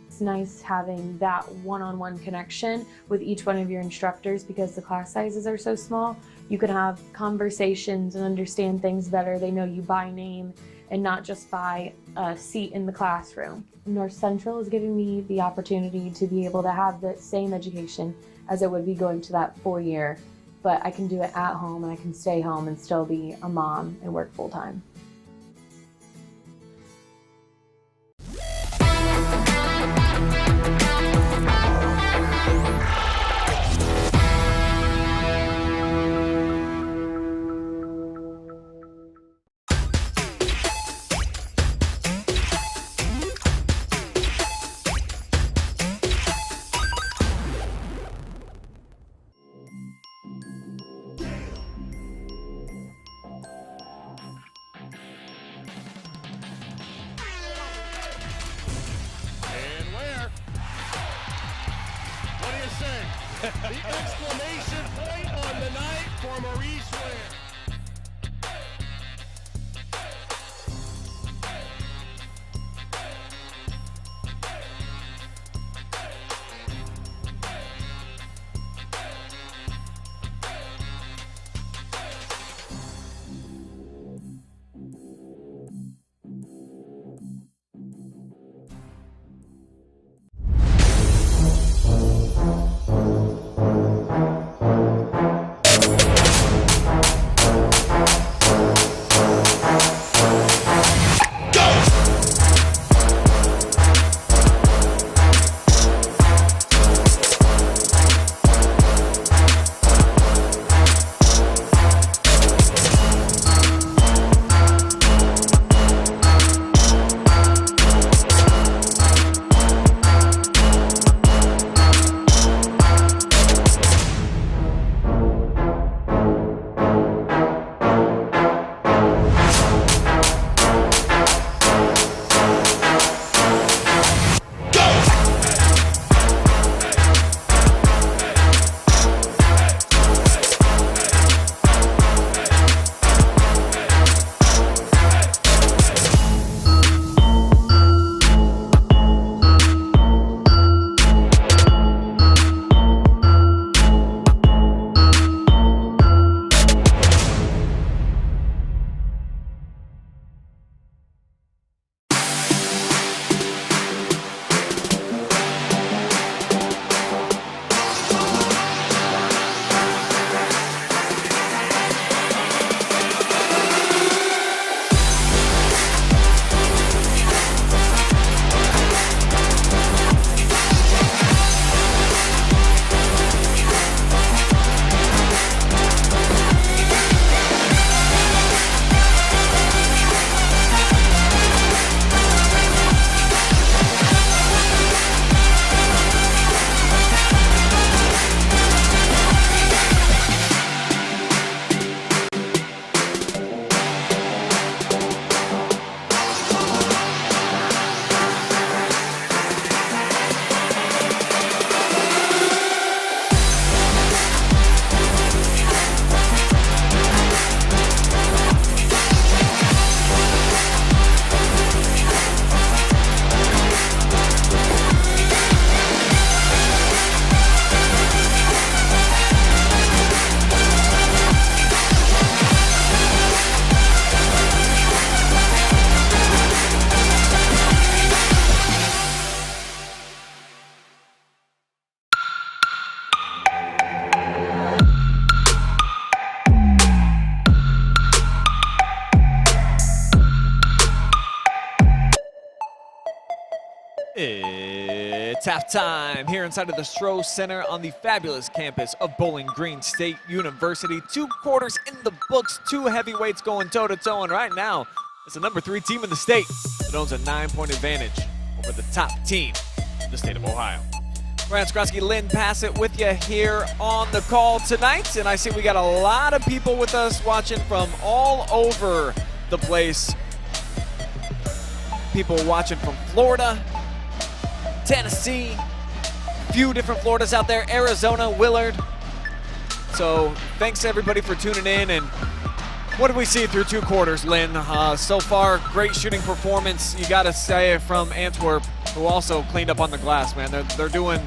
It's nice having that one-on-one connection with each one of your instructors because the class sizes are so small. You can have conversations and understand things better. They know you by name and not just by a seat in the classroom. North Central is giving me the opportunity to be able to have the same education as it would be going to that 4-year, but I can do it at home and I can stay home and still be a mom and work full-time. The exclamation point on the night for Maurice Ware. It's halftime here inside of the Stroh Center on the fabulous campus of Bowling Green State University. 2 quarters in the books, 2 heavyweights going toe-to-toe, and right now it's the number 3 team in the state that owns a 9-point advantage over the top team in the state of Ohio. Brian Skronsky, Lynn Passett with you here on the call tonight, and I see we got a lot of people with us watching from all over the place. People watching from Florida, Tennessee, a few different Floridas out there, Arizona, Willard. So thanks everybody for tuning in. And what did we see through 2 quarters, Lynn? So far, great shooting performance, you got to say, from Antwerp, who also cleaned up on the glass, man. They're doing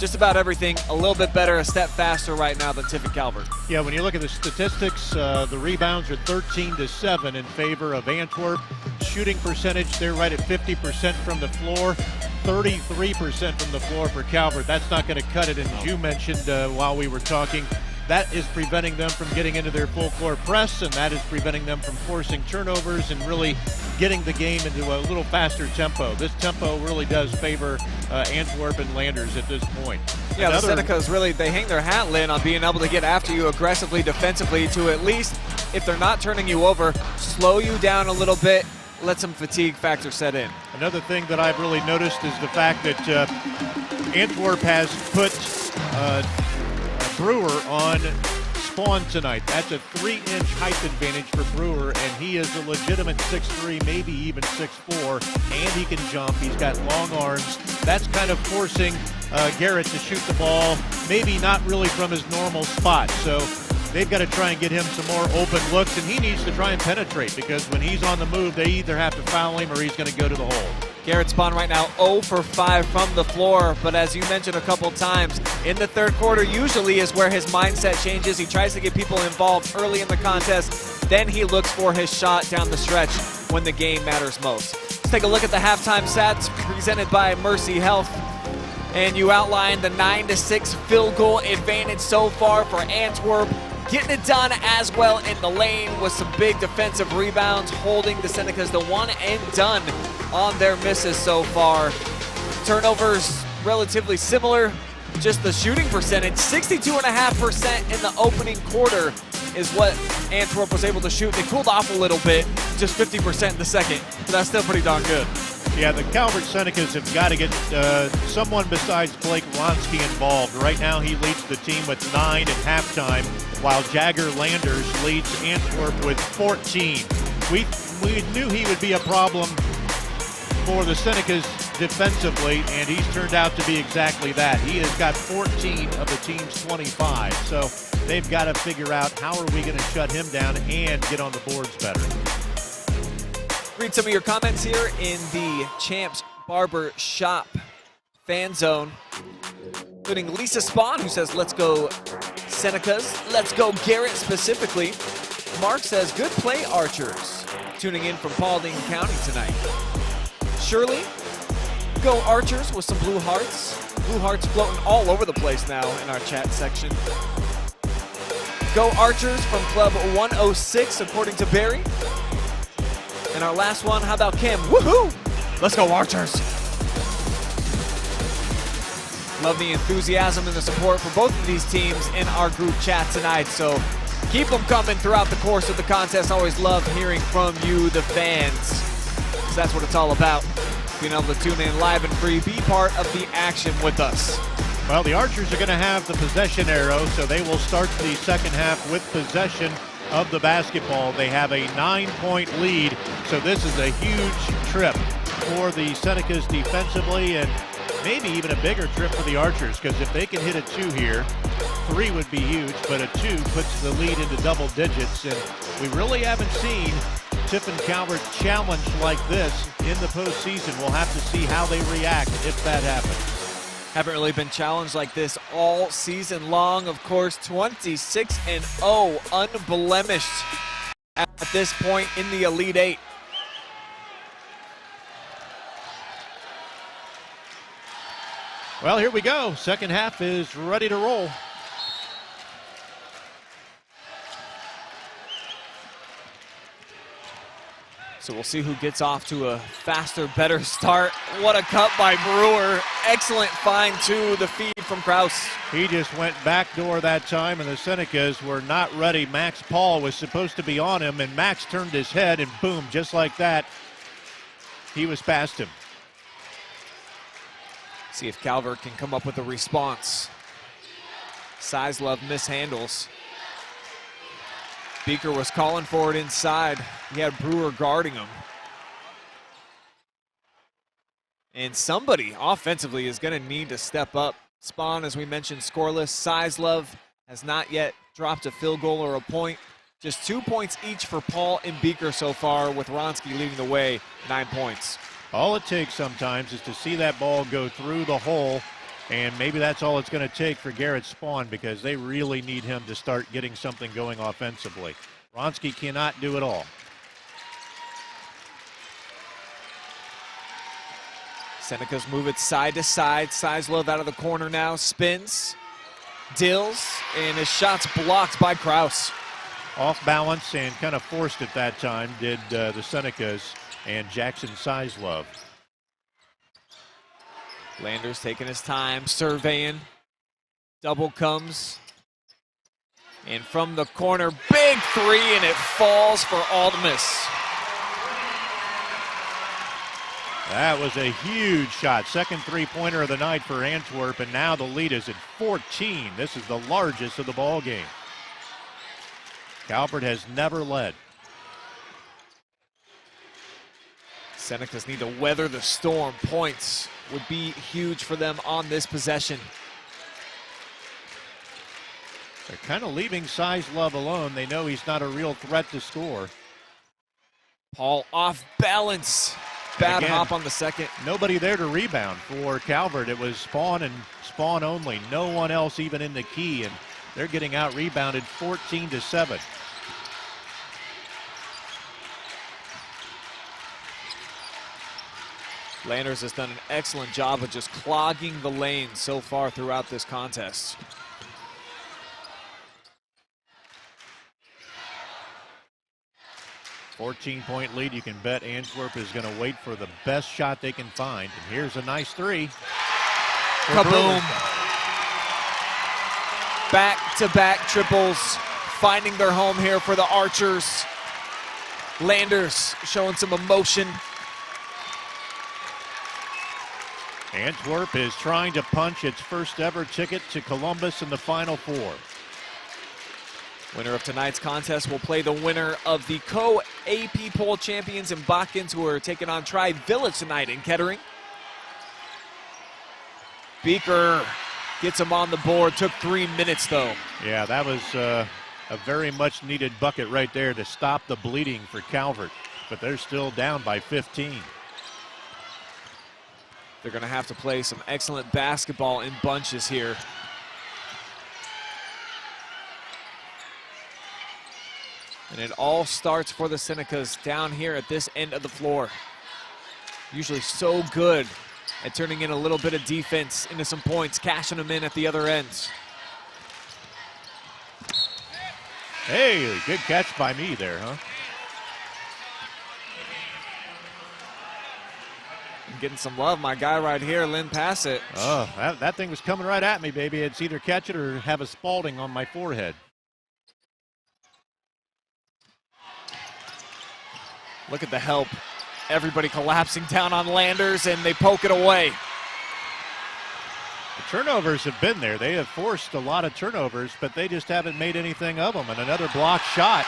just about everything a little bit better, a step faster right now than Tiffin-Calvert. Yeah, when you look at the statistics, the rebounds are 13-7 in favor of Antwerp. Shooting percentage, they're right at 50% from the floor, 33% from the floor for Calvert. That's not going to cut it, and as you mentioned while we were talking, that is preventing them from getting into their full court press, and that is preventing them from forcing turnovers and really getting the game into a little faster tempo. This tempo really does favor Antwerp and Landers at this point. Yeah, the Senecas really, they hang their hat, Lynn, on being able to get after you aggressively defensively to at least, if they're not turning you over, slow you down a little bit, let some fatigue factor set in. Another thing that I've really noticed is the fact that Antwerp has put Brewer on Spawn tonight. That's a 3-inch height advantage for Brewer, and he is a legitimate 6'3", maybe even 6'4", and he can jump. He's got long arms. That's kind of forcing Garrett to shoot the ball, maybe not really from his normal spot. So they've got to try and get him some more open looks, and he needs to try and penetrate, because when he's on the move, they either have to foul him or he's going to go to the hole. Garrett Spawn right now 0 for 5 from the floor, but as you mentioned a couple times, in the third quarter usually is where his mindset changes. He tries to get people involved early in the contest, then he looks for his shot down the stretch when the game matters most. Let's take a look at the halftime stats presented by Mercy Health. And you outlined the 9-6 field goal advantage so far for Antwerp. Getting it done as well in the lane with some big defensive rebounds, holding the Senecas to 1 and done on their misses so far. Turnovers relatively similar, just the shooting percentage, 62.5% in the opening quarter is what Antwerp was able to shoot. They cooled off a little bit, just 50% in the second, but that's still pretty darn good. Yeah, the Calvert Senecas have got to get someone besides Blake Wronski involved. Right now he leads the team with 9 at halftime, while Jagger Landers leads Antwerp with 14. We knew he would be a problem for the Senecas defensively, and he's turned out to be exactly that. He has got 14 of the team's 25, so they've got to figure out how are we going to shut him down and get on the boards better. Read some of your comments here in the Champs Barber Shop fan zone, including Lisa Spawn, who says, let's go Senecas, let's go Garrett specifically. Mark says, good play, Archers. Tuning in from Paulding County tonight. Shirley, go Archers with some blue hearts. Blue hearts floating all over the place now in our chat section. Go Archers from Club 106, according to Barry. And our last one, how about Kim? Woohoo! Let's go Archers! Love the enthusiasm and the support for both of these teams in our group chat tonight, so keep them coming throughout the course of the contest. Always love hearing from you, the fans, because that's what it's all about. Being able to tune in live and free, be part of the action with us. Well, the Archers are going to have the possession arrow, so they will start the second half with possession of the basketball. They have a 9-point lead, so this is a huge trip for the Senecas defensively, and maybe even a bigger trip for the Archers, because if they can hit a 2 here, 3 would be huge, but a 2 puts the lead into double digits, and we really haven't seen Tiffin-Calvert challenged like this in the postseason. We'll have to see how they react if that happens. Haven't really been challenged like this all season long. Of course, 26-0, unblemished at this point in the Elite Eight. Well, here we go. Second half is ready to roll. So we'll see who gets off to a faster, better start. What a cut by Brewer. Excellent find to the feed from Kraus. He just went backdoor that time, and the Senecas were not ready. Max Paul was supposed to be on him, and Max turned his head, and boom, just like that, he was past him. See if Calvert can come up with a response. Sizlove mishandles. Beaker was calling for it inside. He had Brewer guarding him. And somebody offensively is going to need to step up. Spawn, as we mentioned, scoreless. Sizlove has not yet dropped a field goal or a point. Just 2 points each for Paul and Beaker so far, with Wronski leading the way, 9 points. All it takes sometimes is to see that ball go through the hole, and maybe that's all it's going to take for Garrett Spawn, because they really need him to start getting something going offensively. Wronski cannot do it all. Senecas move it side to side. Sizlove out of the corner now, spins, dills, and his shot's blocked by Kraus. Off balance and kind of forced it that time did the Senecas and Jackson Sizlove. Landers taking his time, surveying. Double comes. And from the corner, big three, and it falls for Aldmus. That was a huge shot. Second three-pointer of the night for Antwerp, and now the lead is at 14. This is the largest of the ball game. Calvert has never led. Senecas need to weather the storm. Points would be huge for them on this possession. They're kind of leaving Sizlove alone. They know he's not a real threat to score. Paul off balance. Bad hop on the second. Nobody there to rebound for Calvert. It was Spawn and Spawn only. No one else even in the key, and they're getting out rebounded 14-7. Landers has done an excellent job of just clogging the lane so far throughout this contest. $14-point lead. You can bet Antwerp is going to wait for the best shot they can find. And here's a nice three. Kaboom. Back-to-back triples, finding their home here for the Archers. Landers showing some emotion. Antwerp is trying to punch its first ever ticket to Columbus in the Final Four. Winner of tonight's contest will play the winner of the co-AP poll champions in Bakens, who are taking on Tri-Village tonight in Kettering. Beaker gets him on the board. Took 3 minutes, though. Yeah, that was a very much needed bucket right there to stop the bleeding for Calvert. But they're still down by 15. They're going to have to play some excellent basketball in bunches here. And it all starts for the Senecas down here at this end of the floor. Usually so good at turning in a little bit of defense into some points, cashing them in at the other ends. Hey, good catch by me there, huh? I'm getting some love, my guy right here, Lynn Passett. Oh, that thing was coming right at me, baby. It's either catch it or have a Spalding on my forehead. Look at the help. Everybody collapsing down on Landers, and they poke it away. The turnovers have been there. They have forced a lot of turnovers, but they just haven't made anything of them. And another blocked shot.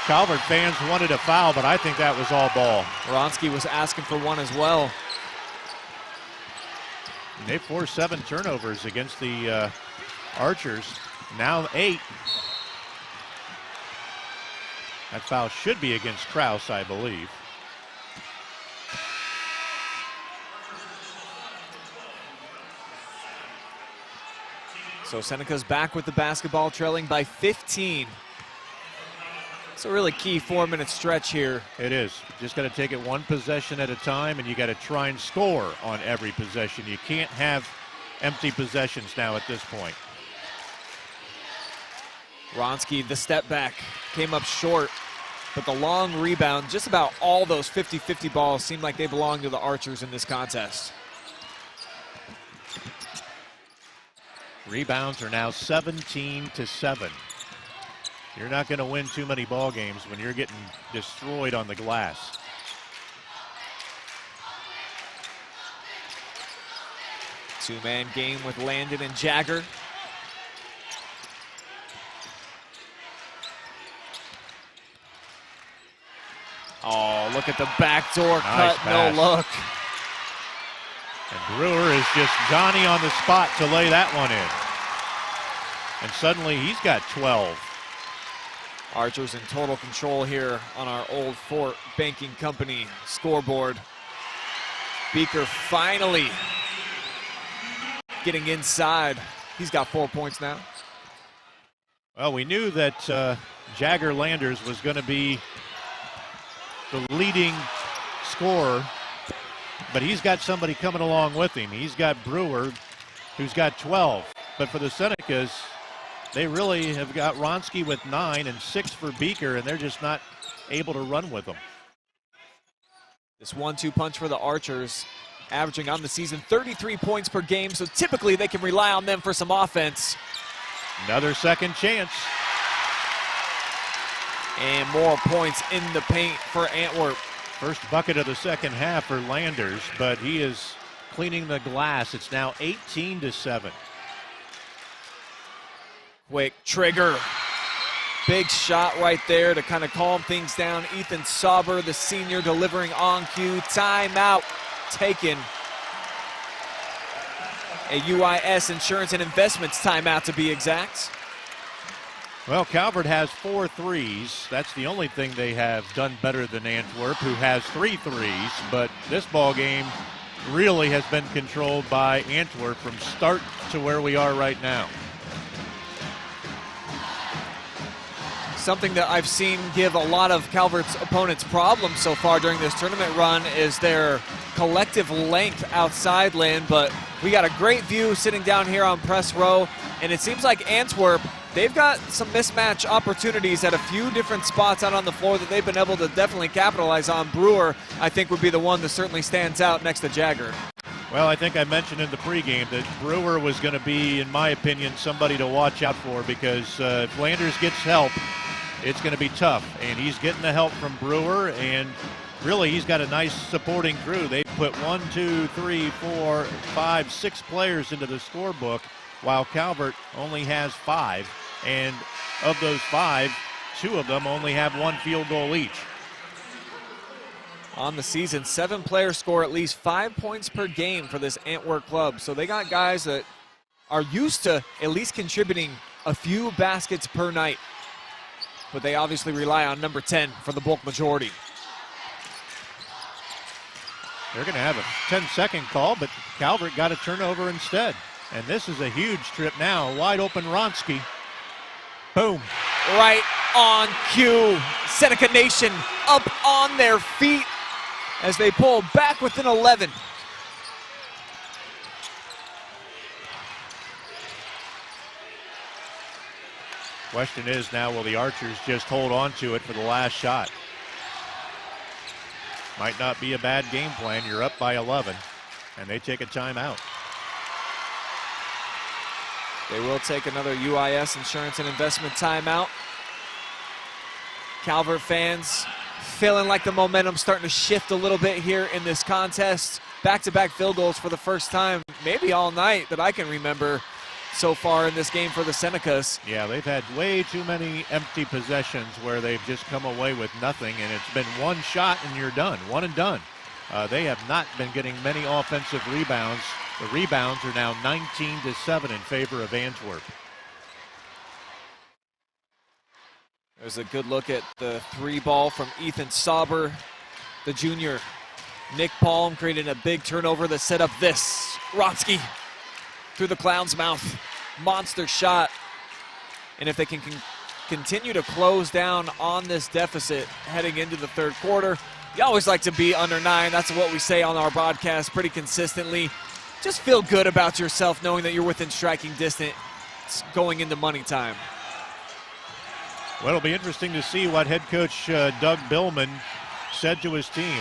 Calvert fans wanted a foul, but I think that was all ball. Wronski was asking for one as well. And they forced 7 turnovers against the Archers. Now 8. That foul should be against Kraus, I believe. So Seneca's back with the basketball, trailing by 15. It's a really key 4-minute stretch here. It is. Just got to take it one possession at a time, and you got to try and score on every possession. You can't have empty possessions now at this point. Wronski, the step back, came up short, but the long rebound, just about all those 50-50 balls seem like they belong to the Archers in this contest. Rebounds are now 17-7. You're not going to win too many ball games when you're getting destroyed on the glass. Two-man game with Landon and Jagger. Oh, look at the backdoor cut, pass. no look. And Brewer is just Johnny on the spot to lay that one in. And suddenly he's got 12. Archers in total control here on our Old Fort Banking Company scoreboard. Beaker finally getting inside. He's got 4 points now. Well, we knew that Jagger Landers was going to be the leading scorer, but he's got somebody coming along with him. He's got Brewer, who's got 12. But for the Senecas, they really have got Ronski with 9 and 6 for Beaker, and they're just not able to run with them. This 1-2 punch for the Archers, averaging on the season 33 points per game, so typically they can rely on them for some offense. Another second chance. And more points in the paint for Antwerp. First bucket of the second half for Landers, but he is cleaning the glass. It's now 18-7. Quick trigger. Big shot right there to kind of calm things down. Ethan Sauber, the senior, delivering on cue. Timeout taken. A UIS Insurance and Investments timeout to be exact. Well, Calvert has 4 threes. That's the only thing they have done better than Antwerp, who has 3 threes. But this ball game really has been controlled by Antwerp from start to where we are right now. Something that I've seen give a lot of Calvert's opponents problems so far during this tournament run is their collective length outside land, but we got a great view sitting down here on press row, and it seems like Antwerp, they've got some mismatch opportunities at a few different spots out on the floor that they've been able to definitely capitalize on. Brewer, I think, would be the one that certainly stands out next to Jagger. Well, I think I mentioned in the pregame that Brewer was going to be, in my opinion, somebody to watch out for, because if Landers gets help, it's going to be tough. And he's getting the help from Brewer, and really he's got a nice supporting crew. They've put 1, 2, 3, 4, 5, 6 players into the scorebook, while Calvert only has 5. And of those 5, 2 of them only have 1 field goal each. On the season, 7 players score at least 5 points per game for this Antwerp club. So they got guys that are used to at least contributing a few baskets per night. But they obviously rely on number 10 for the bulk majority. They're going to have a 10-second call, but Calvert got a turnover instead. And this is a huge trip now. Wide open Ronski. Boom. Right on cue. Seneca Nation up on their feet as they pull back within 11. Question is now, will the Archers just hold on to it for the last shot? Might not be a bad game plan. You're up by 11, and they take a timeout. They will take another UIS Insurance and Investment timeout. Calvert fans feeling like the momentum's starting to shift a little bit here in this contest. Back-to-back field goals for the first time, maybe all night, that I can remember so far in this game for the Senecas. Yeah, they've had way too many empty possessions where they've just come away with nothing, and it's been one shot and you're done, one and done. They have not been getting many offensive rebounds. The rebounds are now 19-7 in favor of Antwerp. There's a good look at the 3 ball from Ethan Sauber, the junior. Nick Palm created a big turnover that set up this. Ronski through the clown's mouth. Monster shot. And if they can continue to close down on this deficit heading into the third quarter, you always like to be under 9. That's what we say on our broadcast pretty consistently. Just feel good about yourself knowing that you're within striking distance going into money time. Well, it'll be interesting to see what head coach Doug Billman said to his team.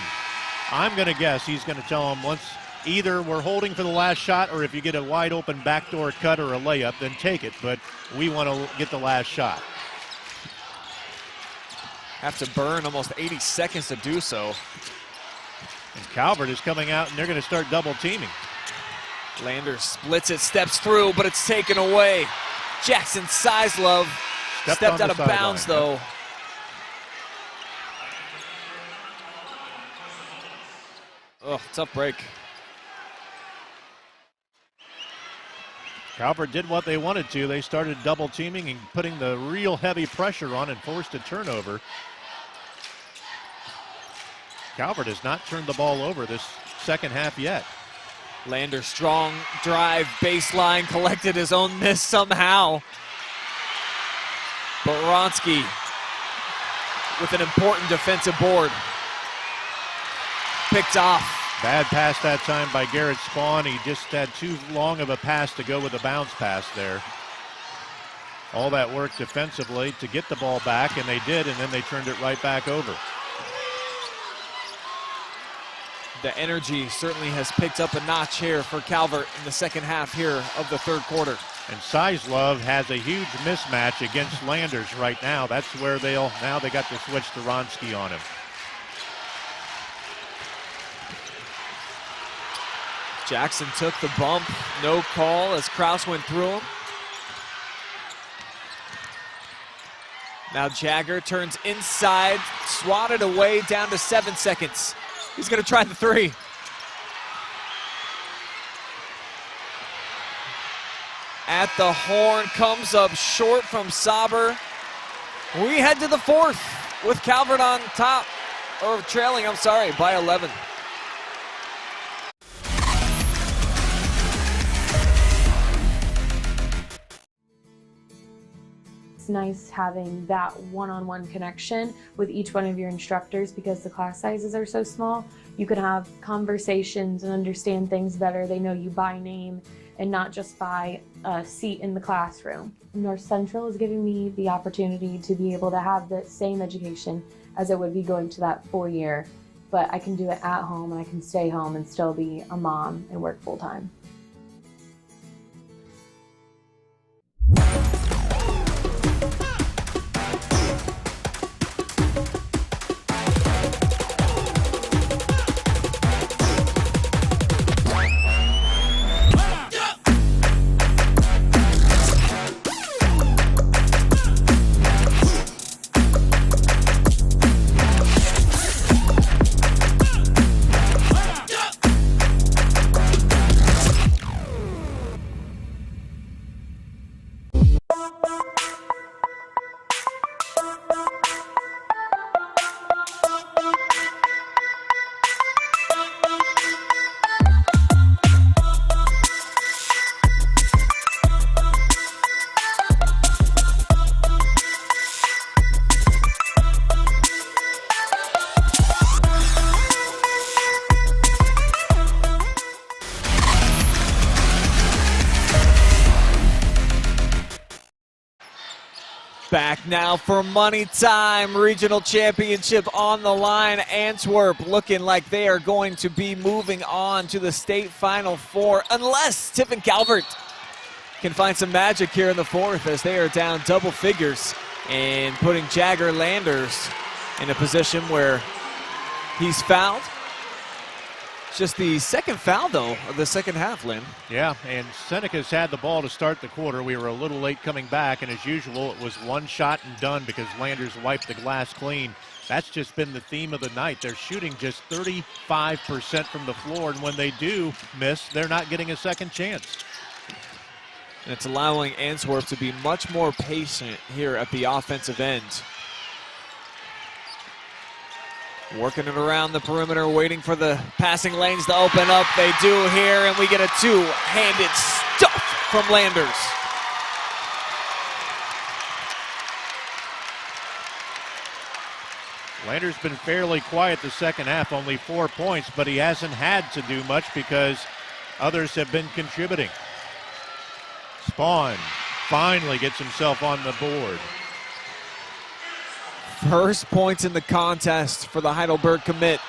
I'm going to guess he's going to tell them once either we're holding for the last shot, or if you get a wide open backdoor cut or a layup, then take it. But we want to get the last shot. Have to burn almost 80 seconds to do so. And Calvert is coming out, and they're going to start double teaming. Landers splits it, steps through, but it's taken away. Jackson Sizlove stepped out of bounds, though. Oh, tough break. Calvert did what they wanted to. They started double teaming and putting the real heavy pressure on and forced a turnover. Calvert has not turned the ball over this second half yet. Lander, strong drive, baseline, collected his own miss somehow. But Wronski with an important defensive board. Picked off. Bad pass that time by Garrett Spawn. He just had too long of a pass to go with a bounce pass there. All that work defensively to get the ball back, and they did, and then they turned it right back over. The energy certainly has picked up a notch here for Calvert in the second half here of the third quarter. And Sizlove has a huge mismatch against Landers right now. That's where they got to switch to Wronski on him. Jackson took the bump, no call as Kraus went through him. Now Jagger turns inside, swatted away down to 7 seconds. He's gonna try the three. At the horn, comes up short from Sauber. We head to the fourth with Calvert on top, or trailing, I'm sorry, by 11. It's nice having that one-on-one connection with each one of your instructors because the class sizes are so small. You can have conversations and understand things better. They know you by name and not just by a seat in the classroom. North Central is giving me the opportunity to be able to have the same education as it would be going to that 4-year, but I can do it at home and I can stay home and still be a mom and work full-time. Back now for money time. Regional championship on the line. Antwerp looking like they are going to be moving on to the state Final Four unless Tiffin-Calvert can find some magic here in the fourth as they are down double figures and putting Jagger Landers in a position where he's fouled. Just the second foul, though, of the second half, Lynn. Yeah, and Seneca's had the ball to start the quarter. We were a little late coming back, and as usual, it was one shot and done because Landers wiped the glass clean. That's just been the theme of the night. They're shooting just 35% from the floor, and when they do miss, they're not getting a second chance. And it's allowing Antwerp to be much more patient here at the offensive end. Working it around the perimeter, waiting for the passing lanes to open up. They do here, and we get a two-handed stuff from Landers. Landers been fairly quiet the second half, only 4 points, but he hasn't had to do much because others have been contributing. Spawn finally gets himself on the board. First points in the contest for the Heidelberg commit.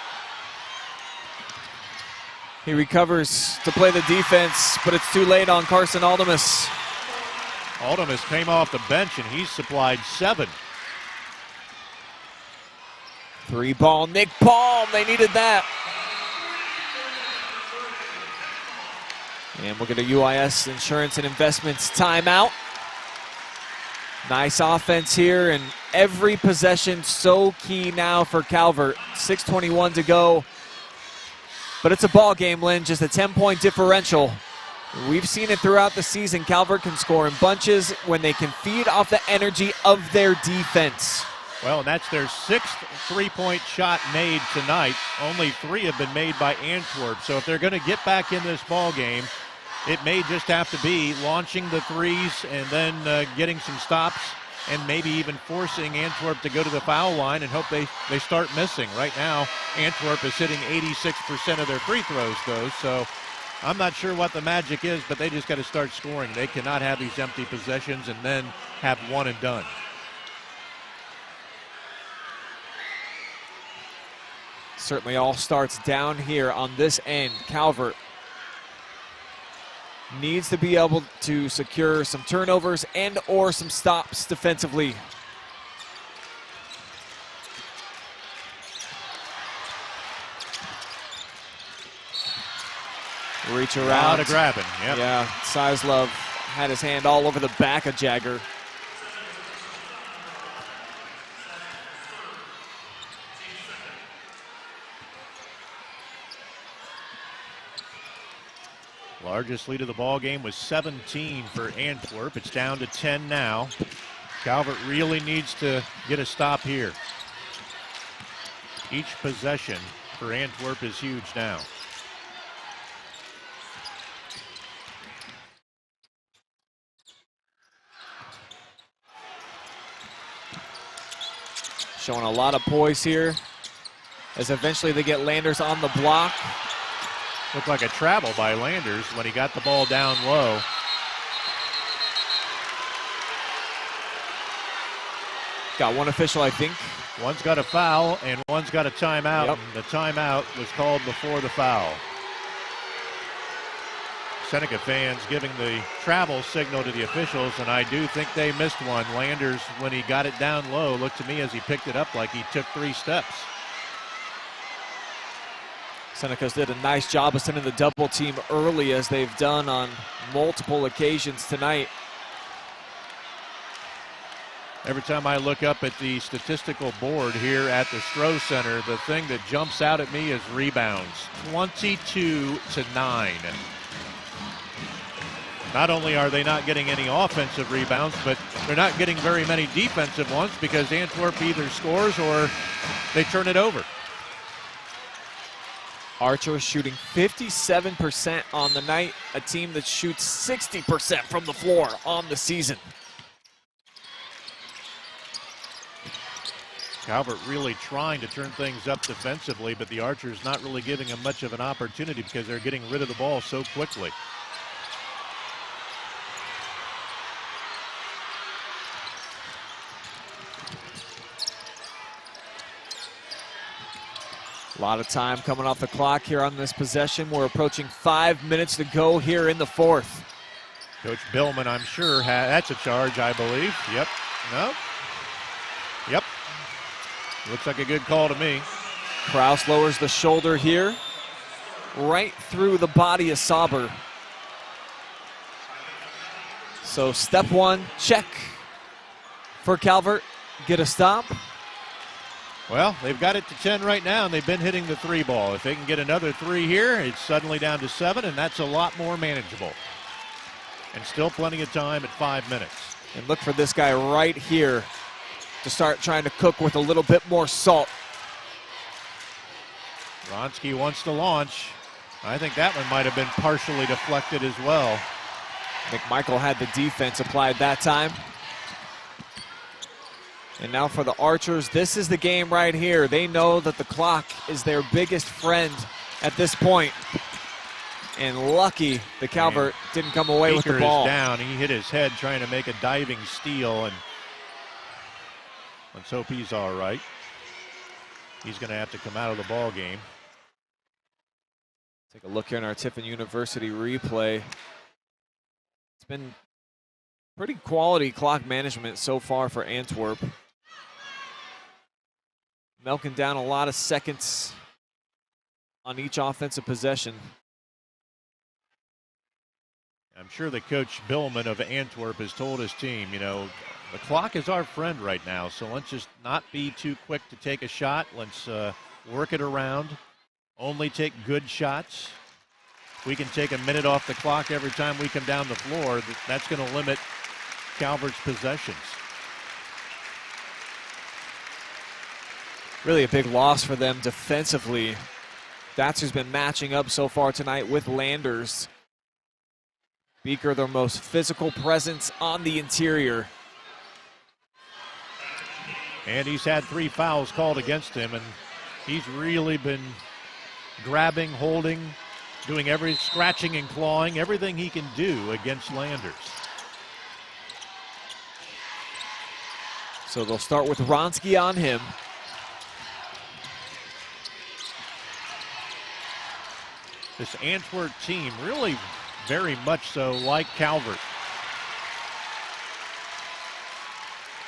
He recovers to play the defense, but it's too late on Carson Aldemus. Aldemus came off the bench, and he's supplied 7. 3-ball, Nick Palm, they needed that. And we'll get a UIS Insurance and Investments timeout. Nice offense here, and every possession so key now for Calvert. 6:21 to go. But it's a ball game, Lynn, just a 10-point differential. We've seen it throughout the season. Calvert can score in bunches when they can feed off the energy of their defense. Well, and that's their 6th three-point shot made tonight. Only 3 have been made by Antwerp. So if they're going to get back in this ball game, it may just have to be launching the threes and then getting some stops and maybe even forcing Antwerp to go to the foul line and hope they start missing. Right now, Antwerp is hitting 86% of their free throws, though, so I'm not sure what the magic is, but they just got to start scoring. They cannot have these empty possessions and then have one and done. Certainly all starts down here on this end. Calvert needs to be able to secure some turnovers and or some stops defensively. Reach around. Out of grabbing. Yep. Yeah, Sizlove had his hand all over the back of Jagger. Largest lead of the ball game was 17 for Antwerp. It's down to 10 now. Calvert really needs to get a stop here. Each possession for Antwerp is huge now. Showing a lot of poise here as eventually they get Landers on the block. Looked like a travel by Landers when he got the ball down low. Got one official, I think. One's got a foul and one's got a timeout. Yep. And the timeout was called before the foul. Seneca fans giving the travel signal to the officials, and I do think they missed one. Landers, when he got it down low, looked to me as he picked it up like he took 3 steps. Senecas did a nice job of sending the double team early, as they've done on multiple occasions tonight. Every time I look up at the statistical board here at the Stroh Center, the thing that jumps out at me is rebounds. 22-9. Not only are they not getting any offensive rebounds, but they're not getting very many defensive ones because Antwerp either scores or they turn it over. Archer shooting 57% on the night, a team that shoots 60% from the floor on the season. Calvert really trying to turn things up defensively, but the Archers not really giving them much of an opportunity because they're getting rid of the ball so quickly. A lot of time coming off the clock here on this possession. We're approaching 5 minutes to go here in the fourth. Coach Billman, I'm sure, that's a charge, I believe. Yep. No. Yep. Looks like a good call to me. Kraus lowers the shoulder here, right through the body of Sauber. So step one, check for Calvert. Get a stop. Well, they've got it to 10 right now, and they've been hitting the 3 ball. If they can get another 3 here, it's suddenly down to 7, and that's a lot more manageable. And still plenty of time at 5 minutes. And look for this guy right here to start trying to cook with a little bit more salt. Wronski wants to launch. I think that one might have been partially deflected as well. McMichael had the defense applied that time. And now for the Archers, this is the game right here. They know that the clock is their biggest friend at this point. And lucky the Calvert didn't come away with the ball. Is down. He hit his head trying to make a diving steal. And Let's hope he's all right. He's going to have to come out of the ball game. Take a look here in our Tiffin University replay. It's been pretty quality clock management so far for Antwerp. Milking down a lot of seconds on each offensive possession. I'm sure that Coach Billman of Antwerp has told his team, you know, the clock is our friend right now, so let's just not be too quick to take a shot. Let's work it around. Only take good shots. If we can take a minute off the clock every time we come down the floor, that's going to limit Calvert's possessions. Really a big loss for them defensively. That's who's been matching up so far tonight with Landers. Beaker, their most physical presence on the interior. And he's had 3 fouls called against him, and he's really been grabbing, holding, doing every scratching and clawing, everything he can do against Landers. So they'll start with Wronski on him. This Antwerp team really very much so like Calvert.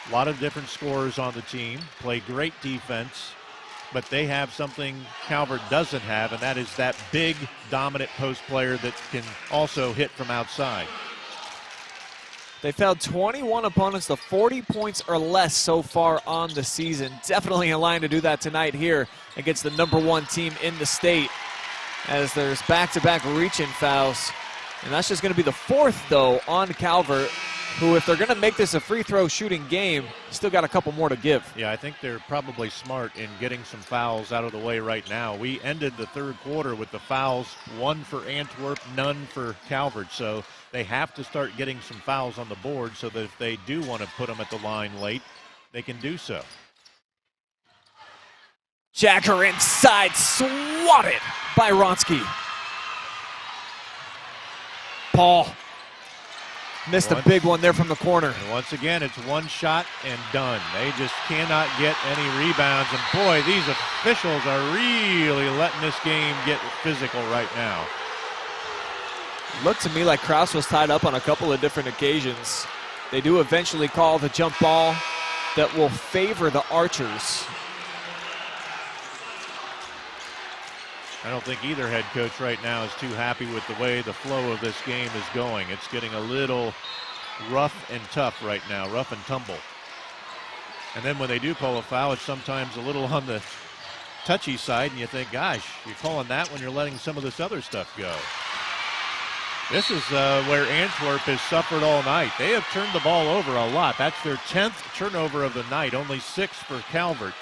A lot of different scorers on the team, play great defense, but they have something Calvert doesn't have, and that is that big, dominant post player that can also hit from outside. They've held 21 opponents to 40 points or less so far on the season. Definitely in line to do that tonight here against the #1 team in the state, as there's back-to-back reach-in fouls. And that's just going to be the 4th, though, on Calvert, who, if they're going to make this a free throw shooting game, still got a couple more to give. Yeah, I think they're probably smart in getting some fouls out of the way right now. We ended the 3rd quarter with the fouls, 1 for Antwerp, none for Calvert. So they have to start getting some fouls on the board so that if they do want to put them at the line late, they can do so. Jagger inside, swatted by Wronski. Paul missed a big one there from the corner. And once again, it's one shot and done. They just cannot get any rebounds. And boy, these officials are really letting this game get physical right now. Looked to me like Krause was tied up on a couple of different occasions. They do eventually call the jump ball that will favor the Archers. I don't think either head coach right now is too happy with the way the flow of this game is going. It's getting a little rough and tough right now, rough and tumble. And then when they do call a foul, it's sometimes a little on the touchy side, and you think, gosh, you're calling that when you're letting some of this other stuff go. This is where Antwerp has suffered all night. They have turned the ball over a lot. That's their 10th turnover of the night, only 6 for Calvert.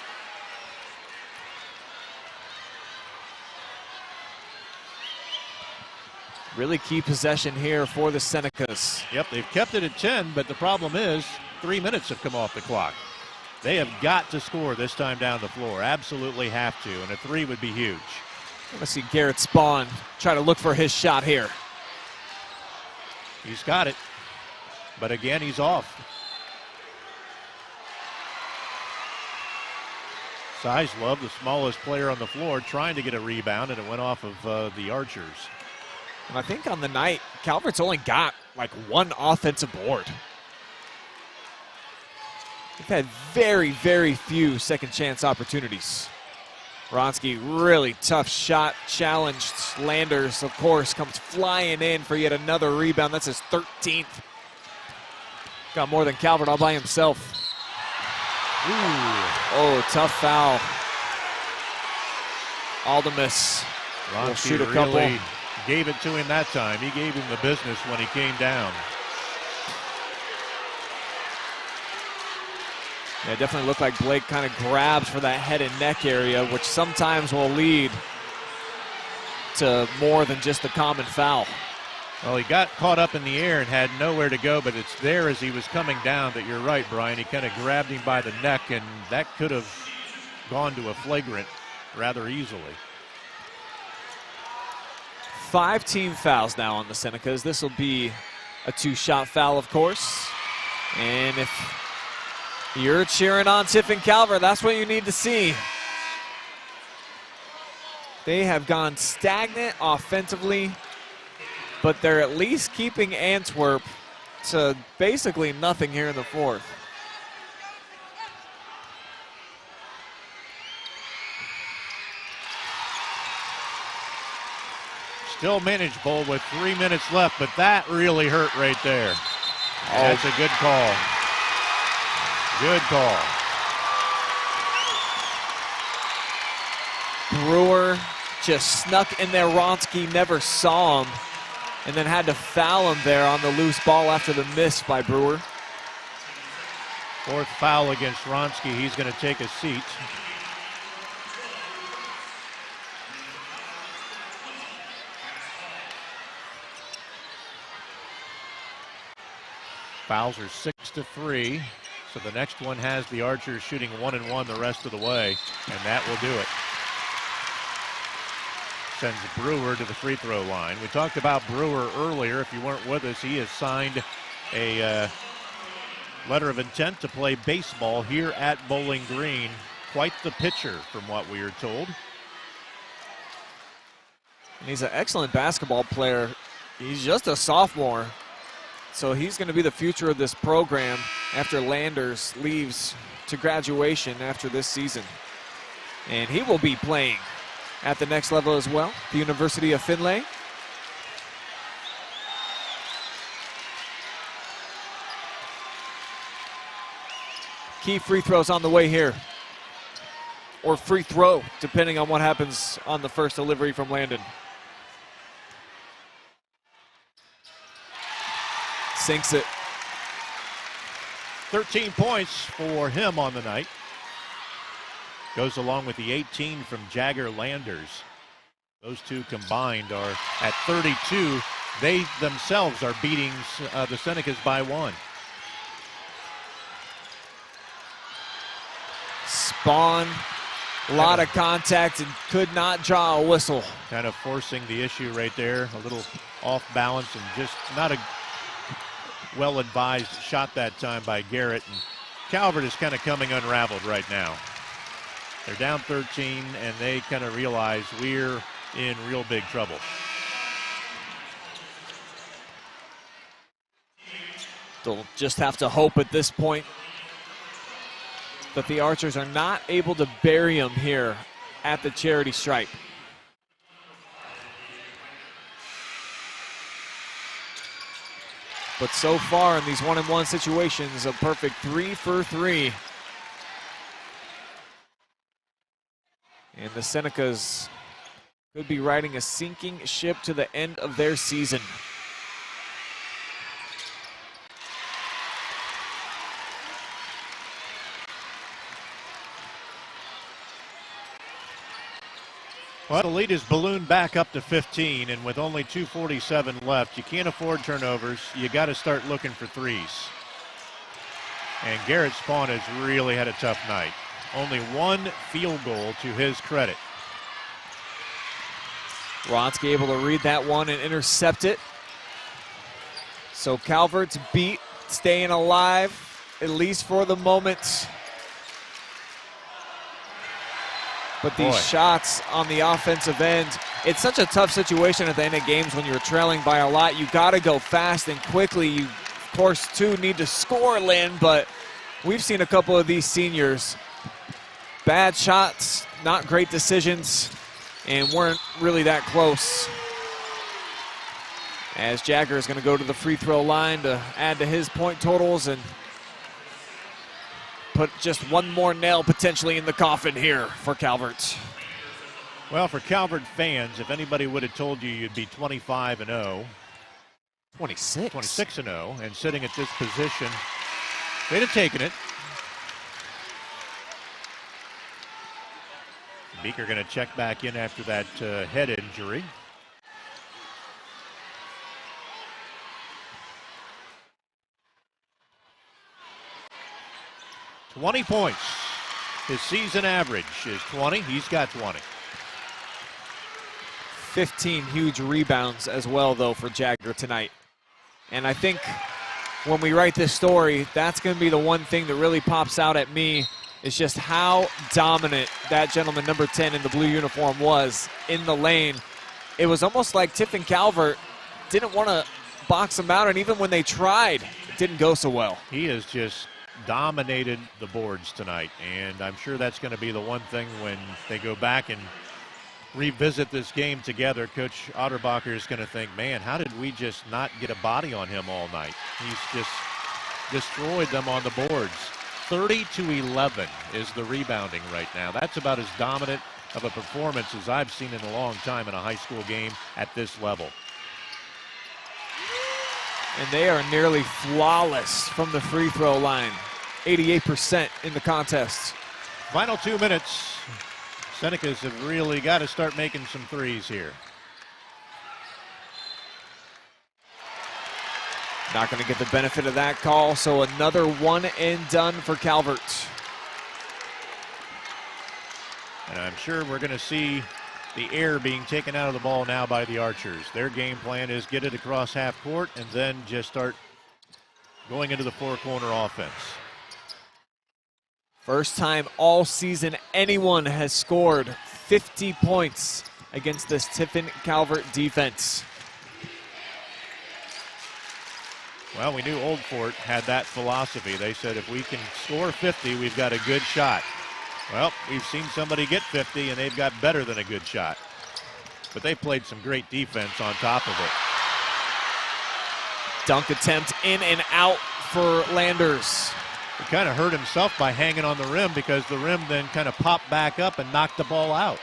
Really key possession here for the Senecas. Yep, they've kept it at 10, but the problem is 3 minutes have come off the clock. They have got to score this time down the floor. Absolutely have to, and a 3 would be huge. I want to see Garrett Spahn try to look for his shot here. He's got it, but again, he's off. Sizlove, the smallest player on the floor, trying to get a rebound, and it went off of the Archers. And I think on the night, Calvert's only got like 1 offensive board. They've had very, very few second chance opportunities. Wronski, really tough shot, challenged. Landers, of course, comes flying in for yet another rebound. That's his 13th. Got more than Calvert all by himself. Ooh. Oh, tough foul. Aldemus will shoot a couple. Really gave it to him that time. He gave him the business when he came down. Yeah, it definitely looked like Blake kind of grabs for that head and neck area, which sometimes will lead to more than just a common foul. Well, he got caught up in the air and had nowhere to go, but it's there as he was coming down. But you're right, Brian. He kind of grabbed him by the neck, and that could have gone to a flagrant rather easily. 5 team fouls now on the Senecas. This will be a 2-shot foul, of course. And if You're cheering on Tiffin-Calvert. That's what you need to see. They have gone stagnant offensively, but they're at least keeping Antwerp to basically nothing here in the fourth. Still manageable with 3 minutes left, but that really hurt right there. That's a good call. Good call. Brewer just snuck in there. Wronski never saw him and then had to foul him there on the loose ball after the miss by Brewer. Fourth foul against Wronski. He's going to take a seat. Fouls are 6-3, so the next one has the Archers shooting 1-1 the rest of the way, and that will do it. Sends Brewer to the free throw line. We talked about Brewer earlier. If you weren't with us, he has signed a letter of intent to play baseball here at Bowling Green. Quite the pitcher from what we are told. And he's an excellent basketball player. He's just a sophomore. So he's going to be the future of this program after Landers leaves to graduation after this season. And he will be playing at the next level as well, the University of Finlay. Key free throws on the way here. Or free throw, depending on what happens on the first delivery from Landon. Sinks it. 13 points for him on the night. Goes along with the 18 from Jagger Landers. Those two combined are at 32. They themselves are beating the Senecas by 1. Spawn, a lot of contact and could not draw a whistle. Kind of forcing the issue right there. A little off balance and just not a well-advised shot that time by Garrett. And Calvert is kind of coming unraveled right now. They're down 13, and they kind of realize we're in real big trouble. They'll just have to hope at this point that the Archers are not able to bury him here at the charity stripe. But so far in these 1-on-1 situations, a perfect 3 for 3. And the Senecas could be riding a sinking ship to the end of their season. Well, the lead is ballooned back up to 15, and with only 2:47 left, you can't afford turnovers. You got to start looking for threes. And Garrett Spawn has really had a tough night. Only one field goal to his credit. Wronski able to read that one and intercept it. So Calvert's beat, staying alive, at least for the moment. But these shots on the offensive end, it's such a tough situation at the end of games when you're trailing by a lot. You got to go fast and quickly. You, of course, too, need to score, Lynn, but we've seen a couple of these seniors. Bad shots, not great decisions, and weren't really that close. As Jagger is going to go to the free throw line to add to his point totals and put just one more nail potentially in the coffin here for Calvert. Well, for Calvert fans, if anybody would have told you you'd be 25-0, 26-0, and sitting at this position, they'd have taken it. Beaker going to check back in after that head injury. "20 points. His season average is 20. He's got 20. 15 huge rebounds as well, though, for Jagger tonight. And I think when we write this story, that's going to be the one thing that really pops out at me, is just how dominant that gentleman, number 10 in the blue uniform, was in the lane. It was almost like Tiffin-Calvert didn't want to box him out, and even when they tried, it didn't go so well. He has just dominated the boards tonight, and I'm sure that's going to be the one thing when they go back and revisit this game together. Coach Otterbacher is going to think, man, how did we just not get a body on him all night? He's just destroyed them on the boards. 30-11 is the rebounding right now. That's about as dominant of a performance as I've seen in a long time in a high school game at this level. And they are nearly flawless from the free throw line. 88% in the contest. Final 2 minutes. Senecas have really got to start making some threes here. Not going to get the benefit of that call, so another one and done for Calvert. And I'm sure we're going to see the air being taken out of the ball now by the Archers. Their game plan is get it across half court and then just start going into the four-corner offense. First time all season anyone has scored 50 points against this Tiffin-Calvert defense. Well, we knew Old Fort had that philosophy. They said if we can score 50, we've got a good shot. Well, we've seen somebody get 50, and they've got better than a good shot. But they played some great defense on top of it. Dunk attempt in and out for Landers. He kind of hurt himself by hanging on the rim because the rim then kind of popped back up and knocked the ball out.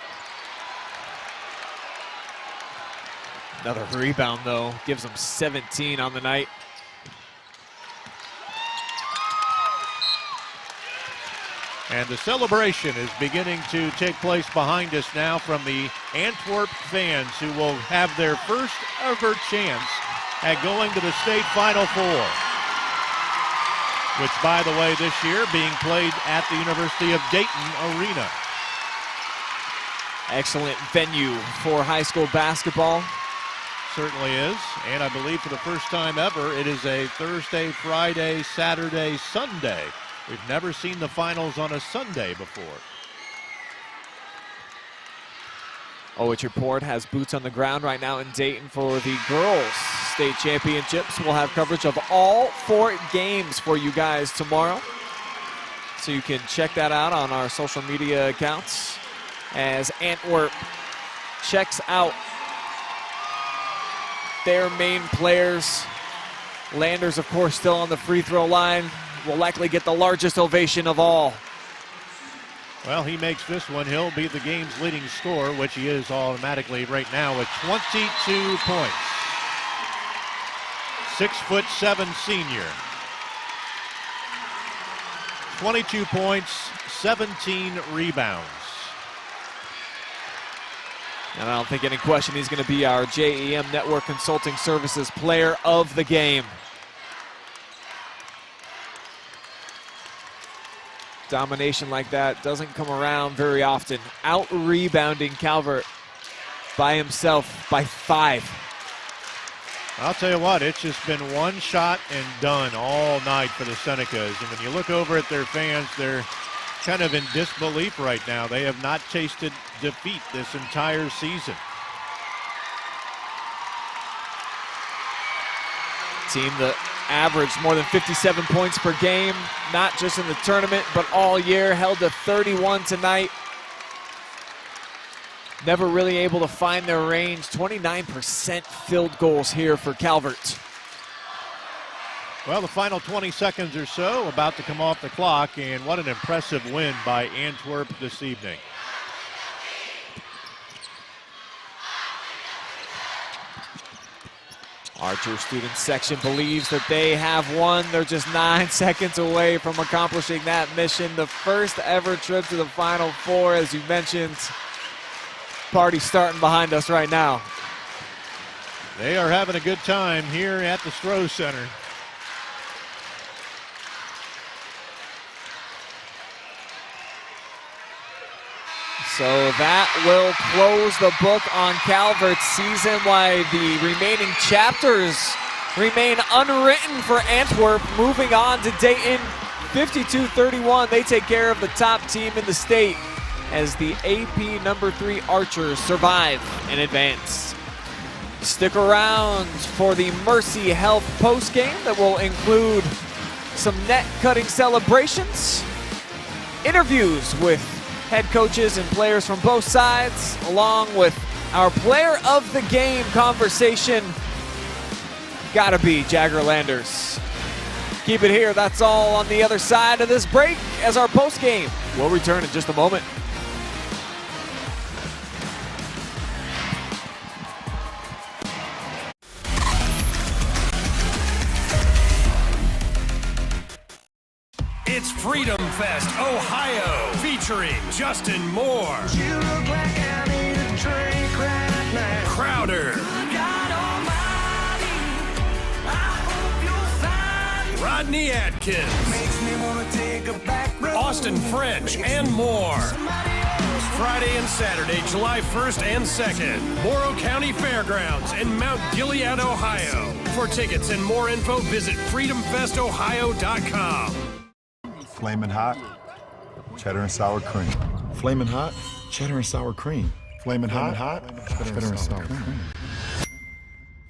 Another rebound, though, gives him 17 on the night. And the celebration is beginning to take place behind us now from the Antwerp fans, who will have their first ever chance at going to the state Final Four, which, by the way, this year being played at the University of Dayton Arena. Excellent venue for high school basketball. Certainly is, and I believe for the first time ever, it is a Thursday, Friday, Saturday, Sunday. We've never seen the finals on a Sunday before. OH Report has boots on the ground right now in Dayton for the girls' state championships. We'll have coverage of all 4 games for you guys tomorrow, so you can check that out on our social media accounts as Antwerp checks out their main players. Landers, of course, still on the free throw line. Will likely get the largest ovation of all. Well, he makes this one. He'll be the game's leading scorer, which he is automatically right now with 22 points. 6'7" senior. 22 points, 17 rebounds. And I don't think any question he's going to be our JEM Network Consulting Services Player of the Game. Domination like that doesn't come around very often. Out-rebounding Calvert by himself by 5. I'll tell you what, it's just been one shot and done all night for the Senecas. And when you look over at their fans, they're kind of in disbelief right now. They have not tasted defeat this entire season. Team that averaged more than 57 points per game, not just in the tournament, but all year. Held to 31 tonight. Never really able to find their range. 29% field goals here for Calvert. Well, the final 20 seconds or so about to come off the clock, and what an impressive win by Antwerp this evening. Archer student section believes that they have won. They're just 9 seconds away from accomplishing that mission. The first ever trip to the Final Four, as you mentioned. Party starting behind us right now. They are having a good time here at the Stroh Center. So that will close the book on Calvert's season, while the remaining chapters remain unwritten for Antwerp. Moving on to Dayton, 52-31. They take care of the top team in the state as the AP number 3 Archers survive and advance. Stick around for the Mercy Health postgame that will include some net cutting celebrations, interviews with head coaches and players from both sides, along with our player of the game conversation. Gotta be Jagger Landers. Keep it here. That's all on the other side of this break as our postgame will return in just a moment. It's Freedom Fest Ohio, featuring Justin Moore, You look like I need a drink right now. Crowder, God almighty, I hope you'll find Rodney Atkins, makes me wanna take a back road. Austin French, and more. Friday and Saturday, July 1st and 2nd, Morrow County Fairgrounds in Mount Gilead, Ohio. For tickets and more info, visit freedomfestohio.com. Flamin' hot, cheddar and sour cream. Flamin' hot, cheddar and sour cream. Flamin' hot, Cheddar and sour cream.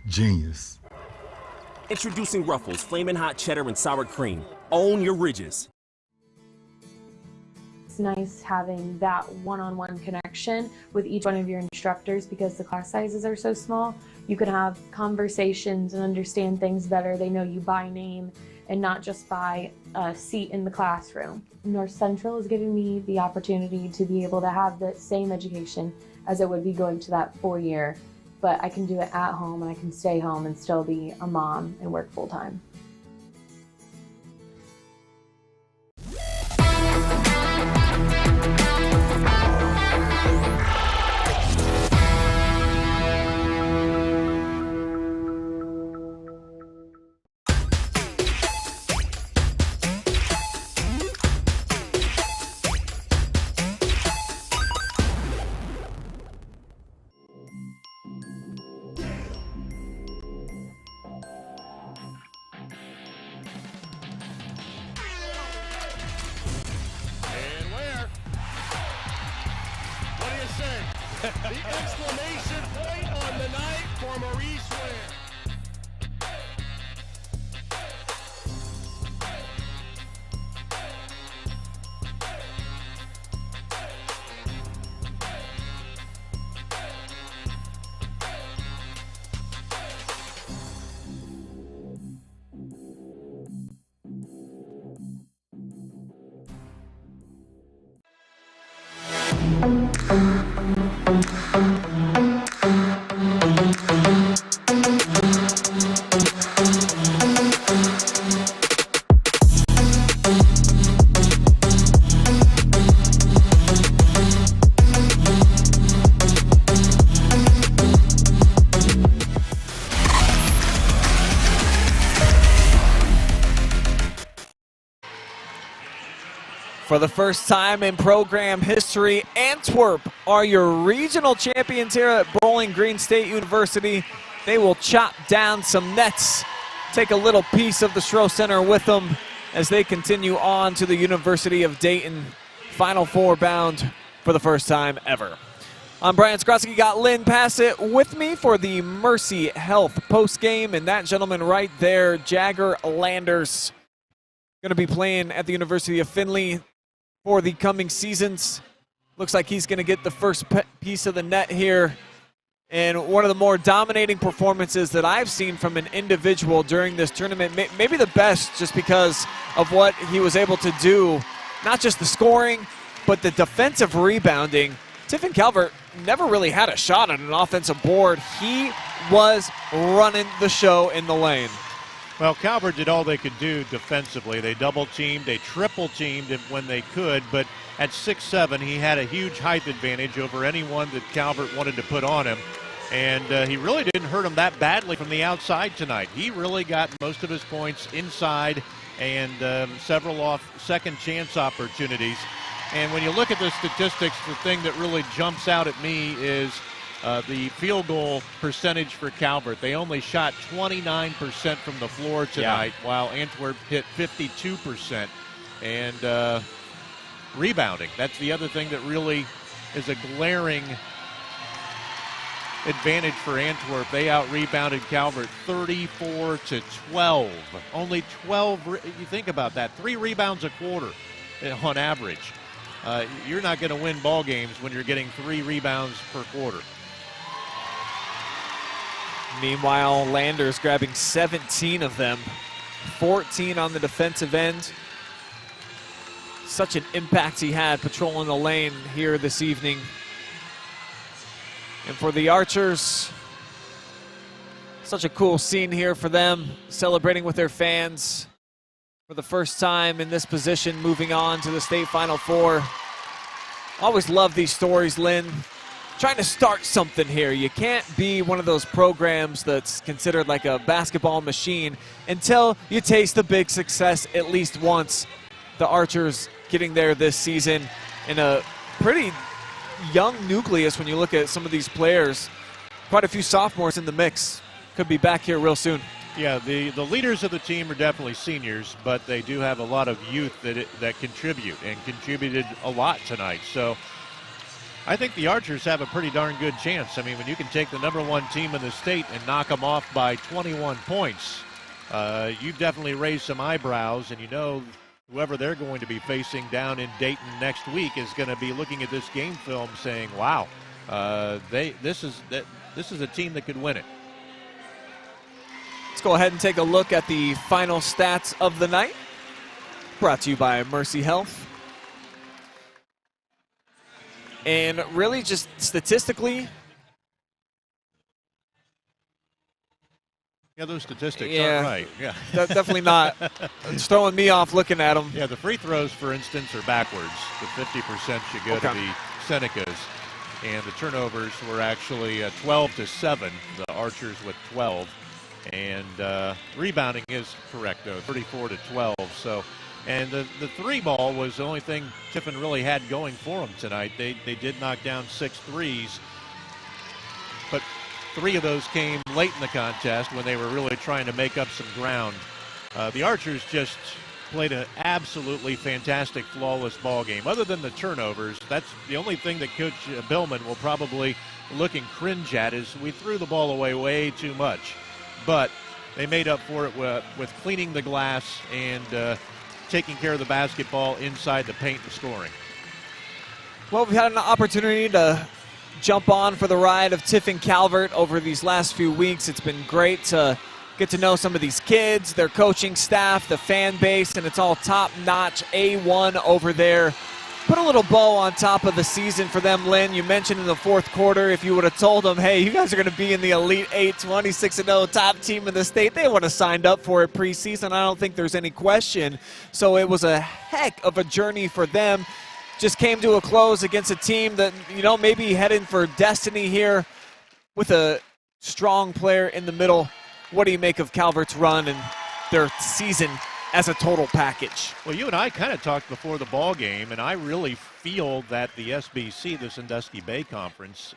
Genius. Introducing Ruffles Flamin' Hot Cheddar and Sour Cream. Own your ridges. It's nice having that one-on-one connection with each one of your instructors because the class sizes are so small. You can have conversations and understand things better. They know you by name and not just by a seat in the classroom. North Central is giving me the opportunity to be able to have the same education as it would be going to that 4-year, but I can do it at home and I can stay home and still be a mom and work full-time. The exclamation point on the night for Maurice Ware. For the first time in program history, Antwerp are your regional champions here at Bowling Green State University. They will chop down some nets, take a little piece of the Stroh Center with them as they continue on to the University of Dayton. Final Four bound for the first time ever. I'm Brian Skrosky, got Lynn Passett with me for the Mercy Health postgame, and that gentleman right there, Jagger Landers, going to be playing at the University of Findlay for the coming seasons. Looks like he's going to get the first piece of the net here. And one of the more dominating performances that I've seen from an individual during this tournament, maybe the best just because of what he was able to do, not just the scoring, but the defensive rebounding. Tiffin-Calvert never really had a shot on an offensive board. He was running the show in the lane. Well, Calvert did all they could do defensively. They double-teamed, they triple-teamed him when they could, but at 6'7", he had a huge height advantage over anyone that Calvert wanted to put on him. And he really didn't hurt him that badly from the outside tonight. He really got most of his points inside and several off second chance opportunities. And when you look at the statistics, the thing that really jumps out at me is The field goal percentage for Calvert, they only shot 29% from the floor tonight, while Antwerp hit 52%. And rebounding, that's the other thing that really is a glaring advantage for Antwerp. They out-rebounded Calvert 34-12. Only 12, you think about that, 3 rebounds a quarter on average. You're not going to win ball games when you're getting 3 rebounds per quarter. Meanwhile, Landers grabbing 17 of them, 14 on the defensive end. Such an impact he had patrolling the lane here this evening. And for the Archers, such a cool scene here for them, celebrating with their fans for the first time in this position, moving on to the state Final Four. Always love these stories, Lynn. Trying to start something here. You can't be one of those programs that's considered like a basketball machine until you taste the big success at least once. The Archers getting there this season in a pretty young nucleus when you look at some of these players. Quite a few sophomores in the mix. Could be back here real soon. Yeah, the leaders of the team are definitely seniors, but they do have a lot of youth that contribute and contributed a lot tonight. So I think the Archers have a pretty darn good chance. I mean, when you can take the #1 team in the state and knock them off by 21 points, you definitely raise some eyebrows, and you know whoever they're going to be facing down in Dayton next week is going to be looking at this game film saying, wow, this is a team that could win it. Let's go ahead and take a look at the final stats of the night. Brought to you by Mercy Health. And really just statistically. Yeah, those statistics aren't right. Yeah, definitely not. It's throwing me off looking at them. Yeah, the free throws, for instance, are backwards. The 50% should go to the Senecas. And the turnovers were actually 12-7, the Archers with 12. And rebounding is correct, though, 34-12. So, and the 3-ball was the only thing Tiffin really had going for them tonight. They did knock down 6 threes, but 3 of those came late in the contest when they were really trying to make up some ground. The Archers just played an absolutely fantastic, flawless ball game. Other than the turnovers, that's the only thing that Coach Billman will probably look and cringe at is we threw the ball away way too much. But they made up for it with cleaning the glass and taking care of the basketball inside the paint and scoring. Well, we've had an opportunity to jump on for the ride of Tiffin-Calvert over these last few weeks. It's been great to get to know some of these kids, their coaching staff, the fan base, and it's all top-notch A1 over there. Put a little bow on top of the season for them, Lynn. You mentioned in the fourth quarter, if you would have told them, hey, you guys are going to be in the Elite 8, 26-0 top team in the state, they would have signed up for it preseason. I don't think there's any question. So it was a heck of a journey for them. Just came to a close against a team that, maybe heading for destiny here with a strong player in the middle. What do you make of Calvert's run and their season as a total package? Well, you and I kind of talked before the ball game, and I really feel that the SBC, the Sandusky Bay Conference,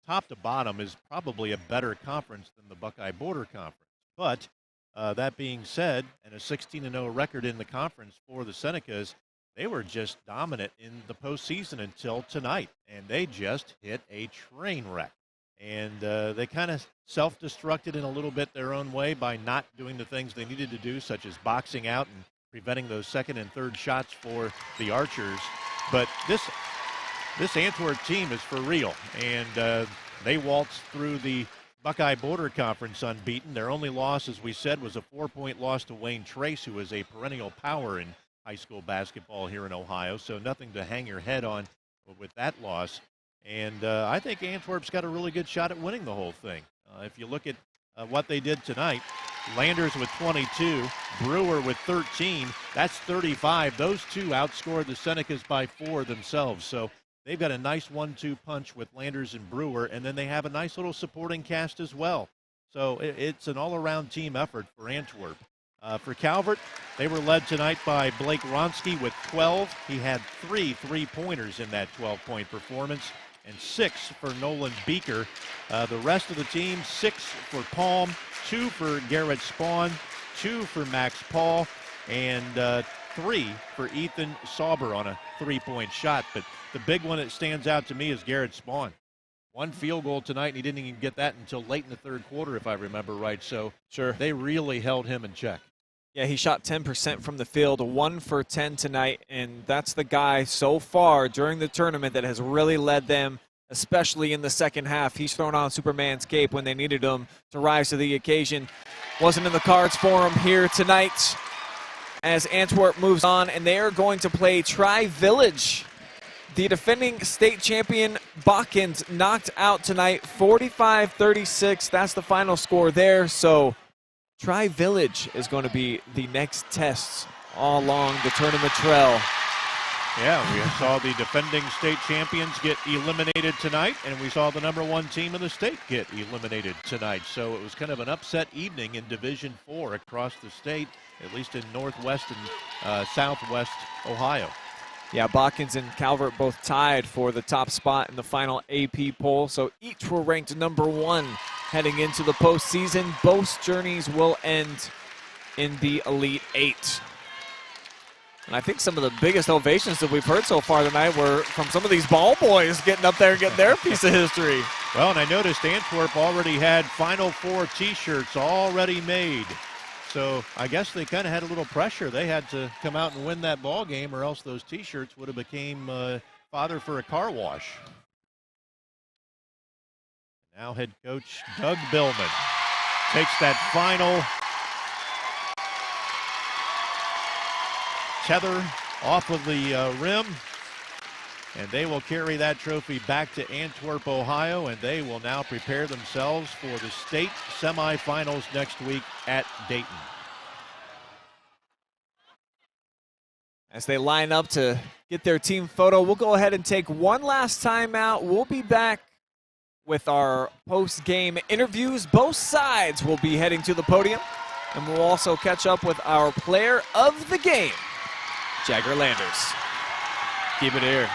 top to bottom, is probably a better conference than the Buckeye Border Conference. But that being said, and a 16-0 record in the conference for the Senecas, they were just dominant in the postseason until tonight, and they just hit a train wreck. And they kind of self-destructed in a little bit their own way by not doing the things they needed to do, such as boxing out and preventing those second and third shots for the Archers. But this Antwerp team is for real, and they waltzed through the Buckeye Border Conference unbeaten. Their only loss, as we said, was a 4-point loss to Wayne Trace, who is a perennial power in high school basketball here in Ohio, so nothing to hang your head on with that loss. And I think Antwerp's got a really good shot at winning the whole thing. If you look at what they did tonight, Landers with 22, Brewer with 13, that's 35. Those two outscored the Senecas by 4 themselves. So they've got a nice 1-2 punch with Landers and Brewer, and then they have a nice little supporting cast as well. So it's an all-around team effort for Antwerp. For Calvert, they were led tonight by Blake Ronski with 12. He had 3 3-pointers in that 12-point performance. and 6 for Nolan Beaker. The rest of the team, 6 for Palm, 2 for Garrett Spawn, 2 for Max Paul, and 3 for Ethan Sauber on a 3-point shot. But the big one that stands out to me is Garrett Spawn. 1 field goal tonight, and he didn't even get that until late in the third quarter, if I remember right. So sure, they really held him in check. Yeah, he shot 10% from the field, 1 for 10 tonight, and that's the guy so far during the tournament that has really led them, especially in the second half. He's thrown on Superman's cape when they needed him to rise to the occasion. Wasn't in the cards for him here tonight as Antwerp moves on, and they are going to play Tri-Village. The defending state champion Botkins knocked out tonight, 45-36. That's the final score there. So Tri-Village is going to be the next test all along the tournament trail. Yeah, we saw the defending state champions get eliminated tonight, and we saw the #1 team in the state get eliminated tonight. So it was kind of an upset evening in Division 4 across the state, at least in Northwest and Southwest Ohio. Yeah, Botkins and Calvert both tied for the top spot in the final AP poll, so each were ranked #1 heading into the postseason. Both journeys will end in the Elite 8. And I think some of the biggest ovations that we've heard so far tonight were from some of these ball boys getting up there and getting their piece of history. Well, and I noticed Antwerp already had Final Four T-shirts already made. So I guess they kind of had a little pressure. They had to come out and win that ball game, or else those T-shirts would have became fodder for a car wash. Now head coach Doug Billman takes that final tether off of the rim, and they will carry that trophy back to Antwerp, Ohio, and they will now prepare themselves for the state semifinals next week at Dayton. As they line up to get their team photo, we'll go ahead and take one last time out. We'll be back with our post-game interviews. Both sides will be heading to the podium, and we'll also catch up with our player of the game, Jagger Landers. Keep it here.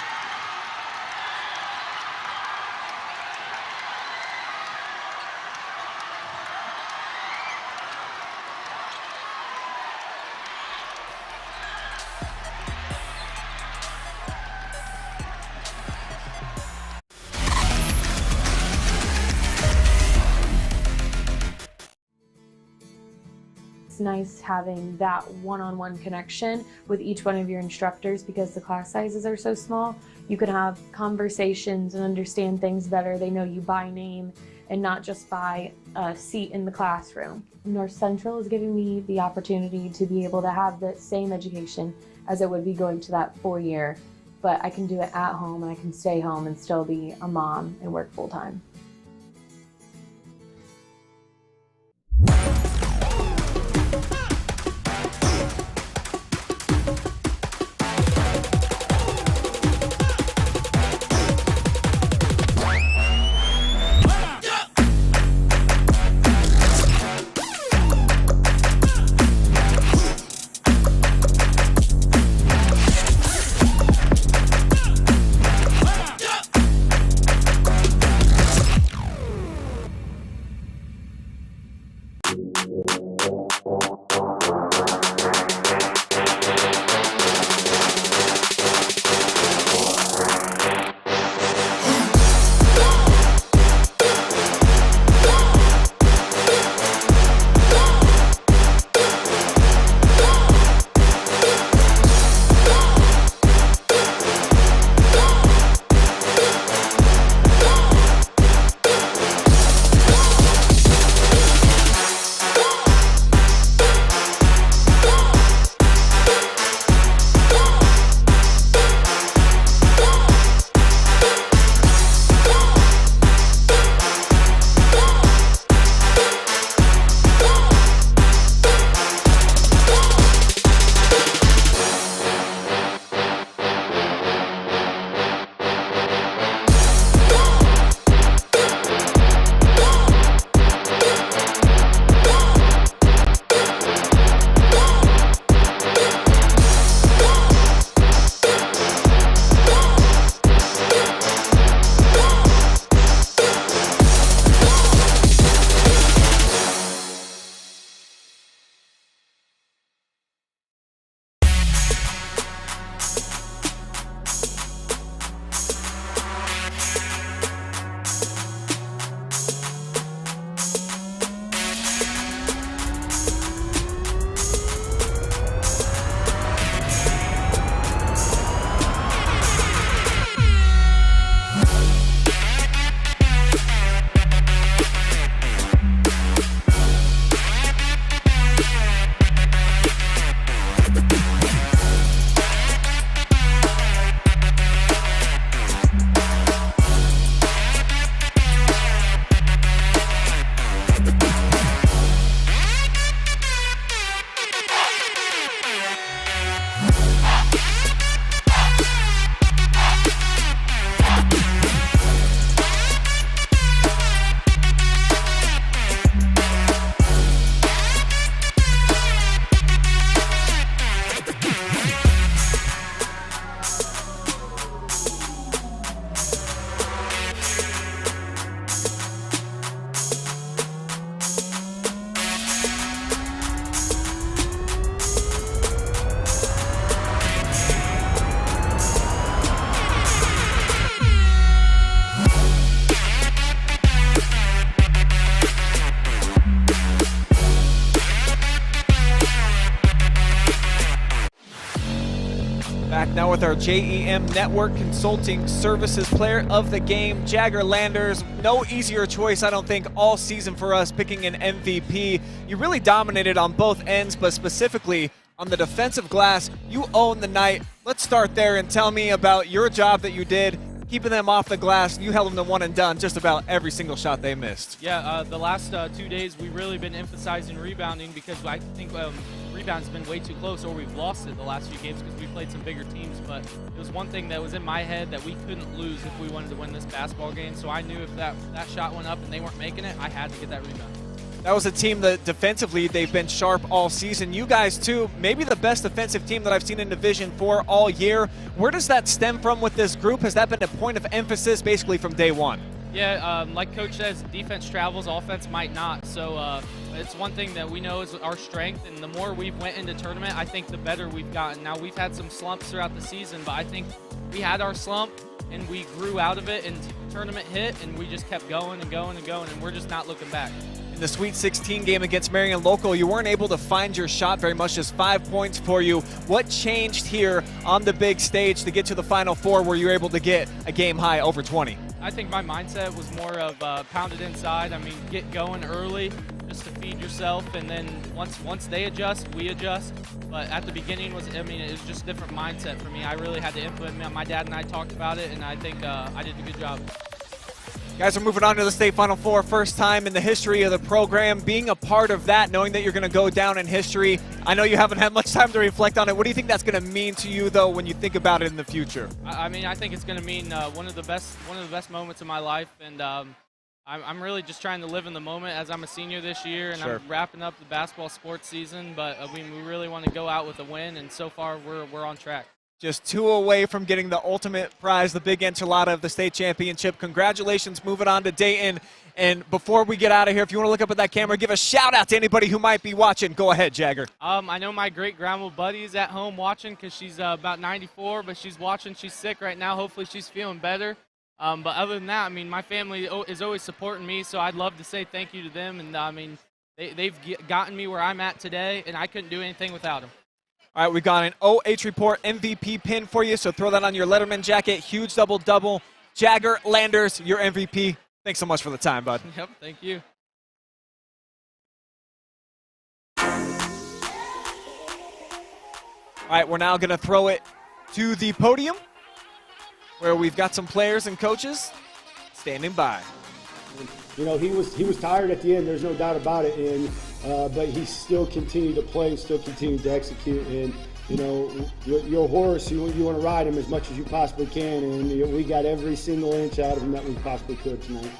Nice having that one-on-one connection with each one of your instructors because the class sizes are so small. You can have conversations and understand things better. They know you by name and not just by a seat in the classroom. North Central is giving me the opportunity to be able to have the same education as it would be going to that 4-year, but I can do it at home and I can stay home and still be a mom and work full-time. Back now with our JEM Network Consulting Services Player of the Game, Jagger Landers. No easier choice, I don't think, all season for us picking an MVP. You really dominated on both ends, but specifically on the defensive glass, you owned the night. Let's start there and tell me about your job that you did, keeping them off the glass. You held them to one and done just about every single shot they missed. Yeah, the last 2 days we've really been emphasizing rebounding because I think rebound's been way too close, or we've lost it the last few games because we played some bigger teams. But it was one thing that was in my head that we couldn't lose if we wanted to win this basketball game. So I knew if that shot went up and they weren't making it, I had to get that rebound. That was a team that defensively they've been sharp all season. You guys too, maybe the best defensive team that I've seen in Division 4 all year. Where does that stem from with this group? Has that been a point of emphasis basically from day one? Yeah, like Coach says, defense travels, offense might not. So it's one thing that we know is our strength, and the more we've went into tournament, I think the better we've gotten. Now, we've had some slumps throughout the season, but I think we had our slump, and we grew out of it, and tournament hit, and we just kept going and going and going, and we're just not looking back. In the Sweet 16 game against Marion Local, you weren't able to find your shot very much, just 5 points for you. What changed here on the big stage to get to the Final Four where you were able to get a game high over 20? I think my mindset was more of pound it inside. I mean, get going early just to feed yourself, and then once they adjust, we adjust. But at the beginning, it was just a different mindset for me. I really had to implement. My dad and I talked about it, and I think I did a good job. Guys are moving on to the state Final Four, first time in the history of the program. Being a part of that, knowing that you're going to go down in history, I know you haven't had much time to reflect on it. What do you think that's going to mean to you, though, when you think about it in the future? I mean, I think it's going to mean one of the best moments of my life, and I'm really just trying to live in the moment as I'm a senior this year, and I'm wrapping up the basketball sports season. But we really want to go out with a win, and so far we're on track. Just 2 away from getting the ultimate prize, the big enchilada of the state championship. Congratulations, moving on to Dayton. And before we get out of here, if you want to look up at that camera, give a shout out to anybody who might be watching. Go ahead, Jagger. I know my great-grandma Buddy is at home watching because she's about 94, but she's watching. She's sick right now. Hopefully she's feeling better. But other than that, I mean, my family is always supporting me, so I'd love to say thank you to them. And, I mean, they've gotten me where I'm at today, and I couldn't do anything without them. All right, we got an OH Report MVP pin for you, so throw that on your Letterman jacket. Huge double-double. Jagger Landers, your MVP. Thanks so much for the time, bud. Yep, thank you. All right, we're now going to throw it to the podium where we've got some players and coaches standing by. You know, he was tired at the end. There's no doubt about it. And but he still continued to play and still continued to execute. And you know, your horse, you want to ride him as much as you possibly can. And we got every single inch out of him that we possibly could tonight.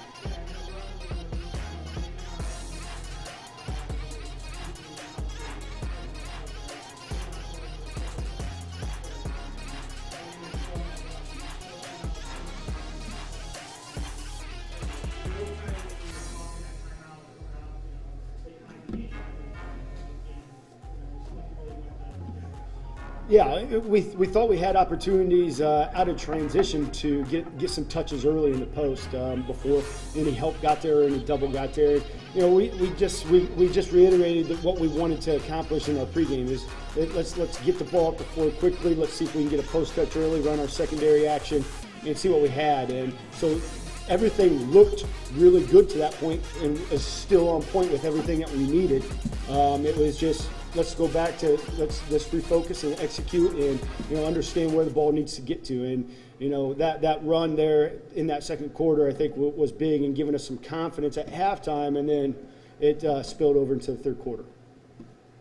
Yeah, we thought we had opportunities out of transition to get some touches early in the post before any help got there or any double got there. You know, we just reiterated that what we wanted to accomplish in our pregame is let's get the ball up the floor quickly. Let's see if we can get a post touch early, run our secondary action, and see what we had. And so everything looked really good to that point, and is still on point with everything that we needed. It was just, let's go back to let's refocus and execute, and understand where the ball needs to get to. And that run there in that second quarter, I think, was big and giving us some confidence at halftime, and then it spilled over into the third quarter.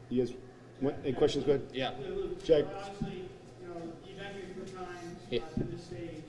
You guys, any questions? Go ahead. Yeah. Jack. Honestly, you've been here 4 times to this stage.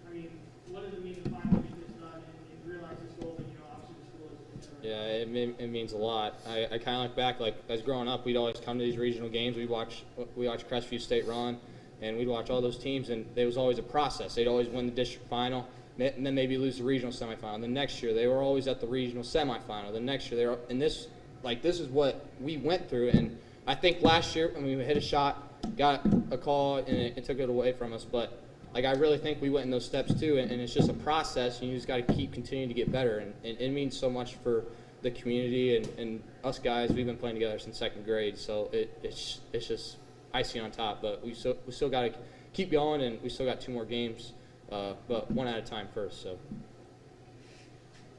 I mean, what does it mean to finally get this done and realize this goal? And obviously this goal is. Yeah, it means a lot. I kind of look back, like as growing up, we'd always come to these regional games. We watch Crestview State run, and we'd watch all those teams, and there was always a process. They'd always win the district final, and then maybe lose the regional semifinal. The next year, they were always at the regional semifinal. The next year, they were, and this is what we went through. And I think last year when we hit a shot, got a call, and it took it away from us. But I really think we went in those steps too, and it's just a process, and you just got to keep continuing to get better. And it means so much for the community and us guys. We've been playing together since second grade, so it's just icing on top. But we still got to keep going, and we still got 2 more games, but one at a time first. So.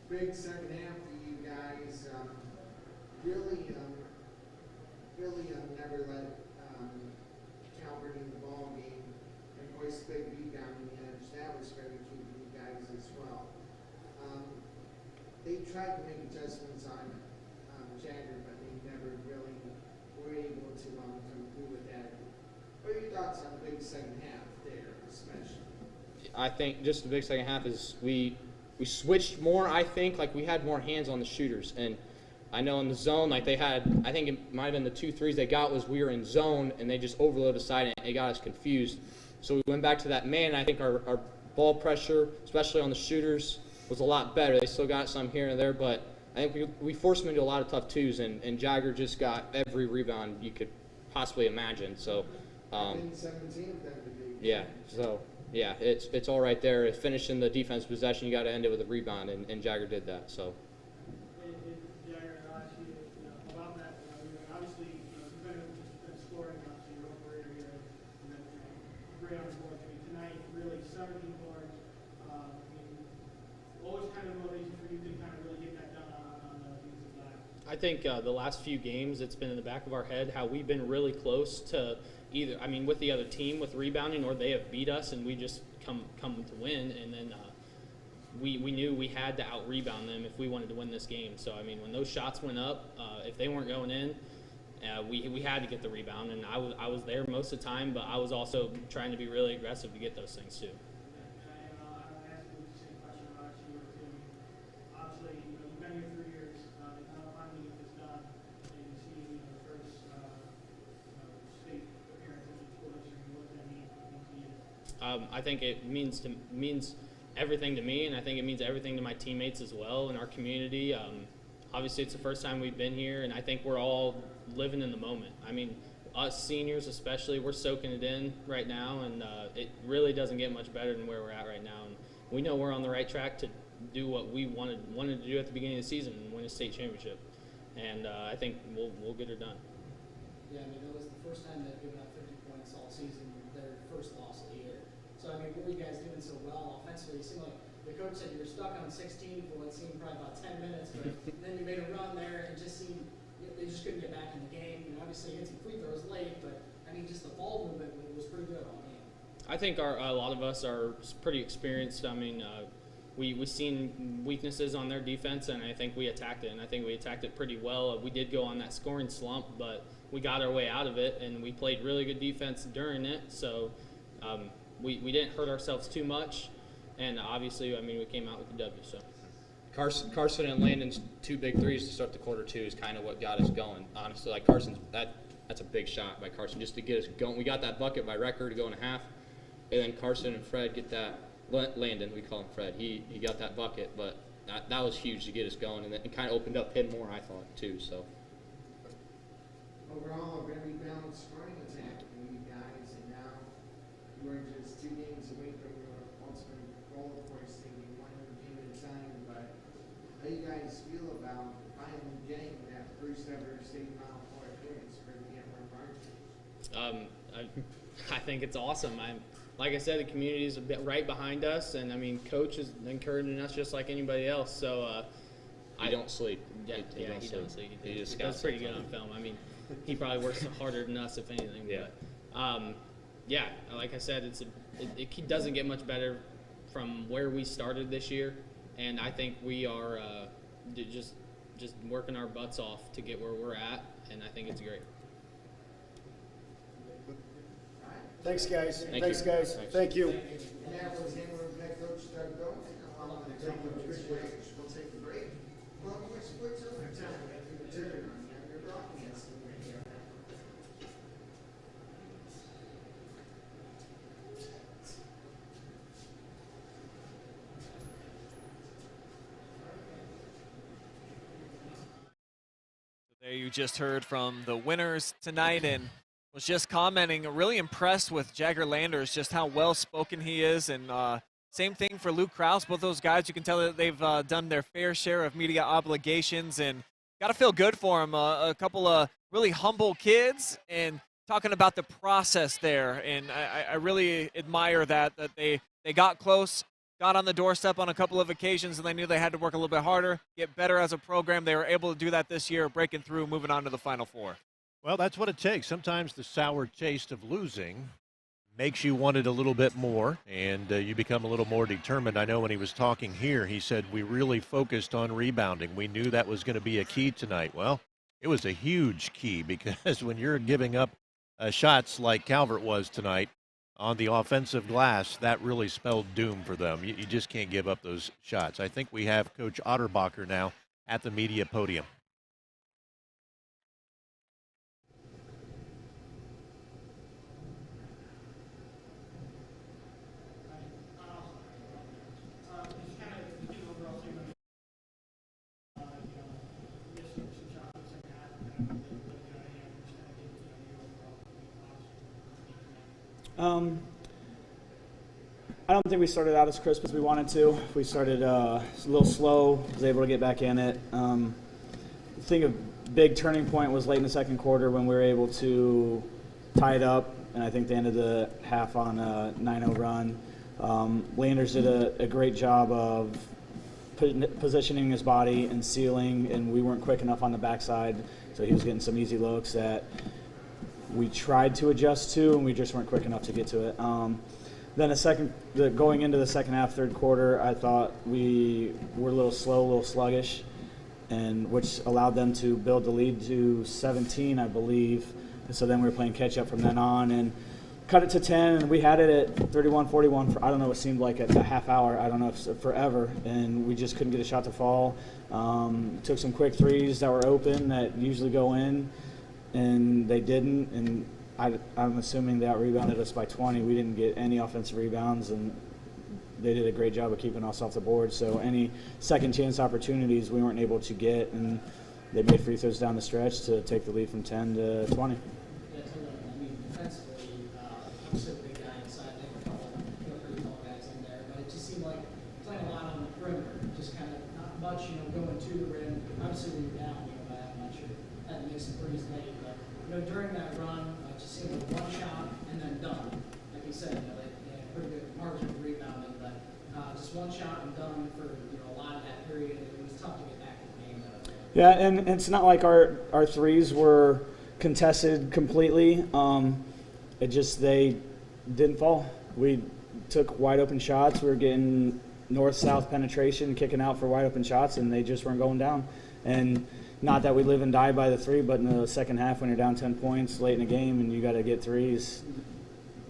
Big second half for you guys. Really never let Calvert in the ball game, and of course big rebounding edge. That was very key for you guys as well. They tried to make adjustments on Jagger, but they never really were able to come through with that. What are your thoughts on the big second half there, especially? I think just the big second half is we switched more. I think like we had more hands on the shooters, and I know in the zone, like they had, I think it might have been the 2 threes they got was we were in zone and they just overloaded the side and it got us confused. So we went back to that man. And I think our ball pressure, especially on the shooters, was a lot better. They still got some here and there, but I think we forced them into a lot of tough twos, and Jagger just got every rebound you could possibly imagine. So, yeah. So yeah, it's all right there. Finishing the defense possession, you got to end it with a rebound, and Jagger did that. So. I think the last few games, it's been in the back of our head how we've been really close to either, I mean, with the other team with rebounding, or they have beat us and we just come to win. And then we knew we had to out-rebound them if we wanted to win this game. So, I mean, when those shots went up, if they weren't going in, we had to get the rebound. And I was there most of the time, but I was also trying to be really aggressive to get those things too. I think it means everything to me, and I think it means everything to my teammates as well in our community. Obviously, it's the first time we've been here, and I think we're all living in the moment. I mean, us seniors especially, we're soaking it in right now, and it really doesn't get much better than where we're at right now. And we know we're on the right track to do what we wanted to do at the beginning of the season and win a state championship. And I think we'll get her done. Yeah, I mean, it was the first time they've given up 50 points all season, their first loss of the year. So, I mean, what were you guys doing so well offensively? It seemed like the coach said you were stuck on 16 for what seemed probably about 10 minutes, but then you made a run there and just seemed they just couldn't get back in the game. And obviously, you hit some free throws late, but, I mean, just the ball movement was pretty good all game. I think a lot of us are pretty experienced. I mean, we've seen weaknesses on their defense, and I think we attacked it, and I think we attacked it pretty well. We did go on that scoring slump, but we got our way out of it, and we played really good defense during it. So we didn't hurt ourselves too much, and obviously, I mean, we came out with the W. So Carson and Landon's 2 big threes to start the quarter 2 is kind of what got us going. Honestly, like Carson's that's a big shot by Carson just to get us going. We got that bucket by record to go in a half, and then Carson and Fred get that. Landon, we call him Fred. He got that bucket, but that was huge to get us going, and it kind of opened up him more, I thought, too. So overall, a very balanced scoring attack for you guys, and now you are just 2 games away from your ultimate goal, of course, taking 1 game at a time. But how do you guys feel about finally getting that first ever state Final Four appearance for the Antwerp Barber? I think it's awesome. Like I said, the community is a bit right behind us, and I mean, Coach is encouraging us just like anybody else. So I don't sleep. Yeah, he doesn't sleep. He just does pretty good on film. I mean, he probably works harder than us, if anything. Yeah. But, yeah, like I said, it doesn't get much better from where we started this year, and I think we are just working our butts off to get where we're at, and I think it's great. Thanks, guys. Thanks, guys. Thank you. And that was Antwerp head coach Doug Gold. We'll take a break. Well, we're sports overtime. We return on the Younger Broadcasting Radio. There you just heard from the winners tonight, and was just commenting, really impressed with Jagger Landers, just how well-spoken he is, and same thing for Luke Krause. Both those guys, you can tell that they've done their fair share of media obligations, and got to feel good for them. A couple of really humble kids, and talking about the process there, and I really admire that they got close, got on the doorstep on a couple of occasions, and they knew they had to work a little bit harder, get better as a program. They were able to do that this year, breaking through, moving on to the Final Four. Well, that's what it takes. Sometimes the sour taste of losing makes you want it a little bit more, and you become a little more determined. I know when he was talking here, he said we really focused on rebounding. We knew that was going to be a key tonight. Well, it was a huge key because when you're giving up shots like Calvert was tonight on the offensive glass, that really spelled doom for them. You just can't give up those shots. I think we have Coach Otterbacher now at the media podium. I don't think we started out as crisp as we wanted to. We started a little slow, was able to get back in it. I think a big turning point was late in the second quarter when we were able to tie it up, and I think they ended the half on a 9-0 run. Landers did a great job of positioning his body and sealing, and we weren't quick enough on the backside, so he was getting some easy looks that we tried to adjust to, and we just weren't quick enough to get to it. Then going into the second half, third quarter, I thought we were a little slow, a little sluggish, and which allowed them to build the lead to 17, I believe. And so then we were playing catch up from then on and cut it to 10, and we had it at 31-41 for, I don't know, it seemed like a half hour. I don't know if forever, and we just couldn't get a shot to fall. Took some quick threes that were open that usually go in, and they didn't, and I'm assuming they out-rebounded us by 20. We didn't get any offensive rebounds, and they did a great job of keeping us off the board. So any second-chance opportunities we weren't able to get, and they made free throws down the stretch to take the lead from 10 to 20. Yeah, totally. I mean, defensively, obviously a big guy inside. I think a couple pretty tall guys in there, but it just seemed like playing a lot on the perimeter, just kind of not much, going to the rim. Obviously, when you're down, by that much, you had to make some threes late. But during that run, it just seemed like one shot and then done. Like you said, they had pretty good margin of rebounding, but just one shot and done for a lot of that period. It was tough to get back in the game. Yeah, and it's not like our threes were contested completely. It just they didn't fall. We took wide open shots. We were getting north-south penetration, kicking out for wide open shots, and they just weren't going down. And not that we live and die by the three, but in the second half when you're down 10 points late in the game and you got to get threes,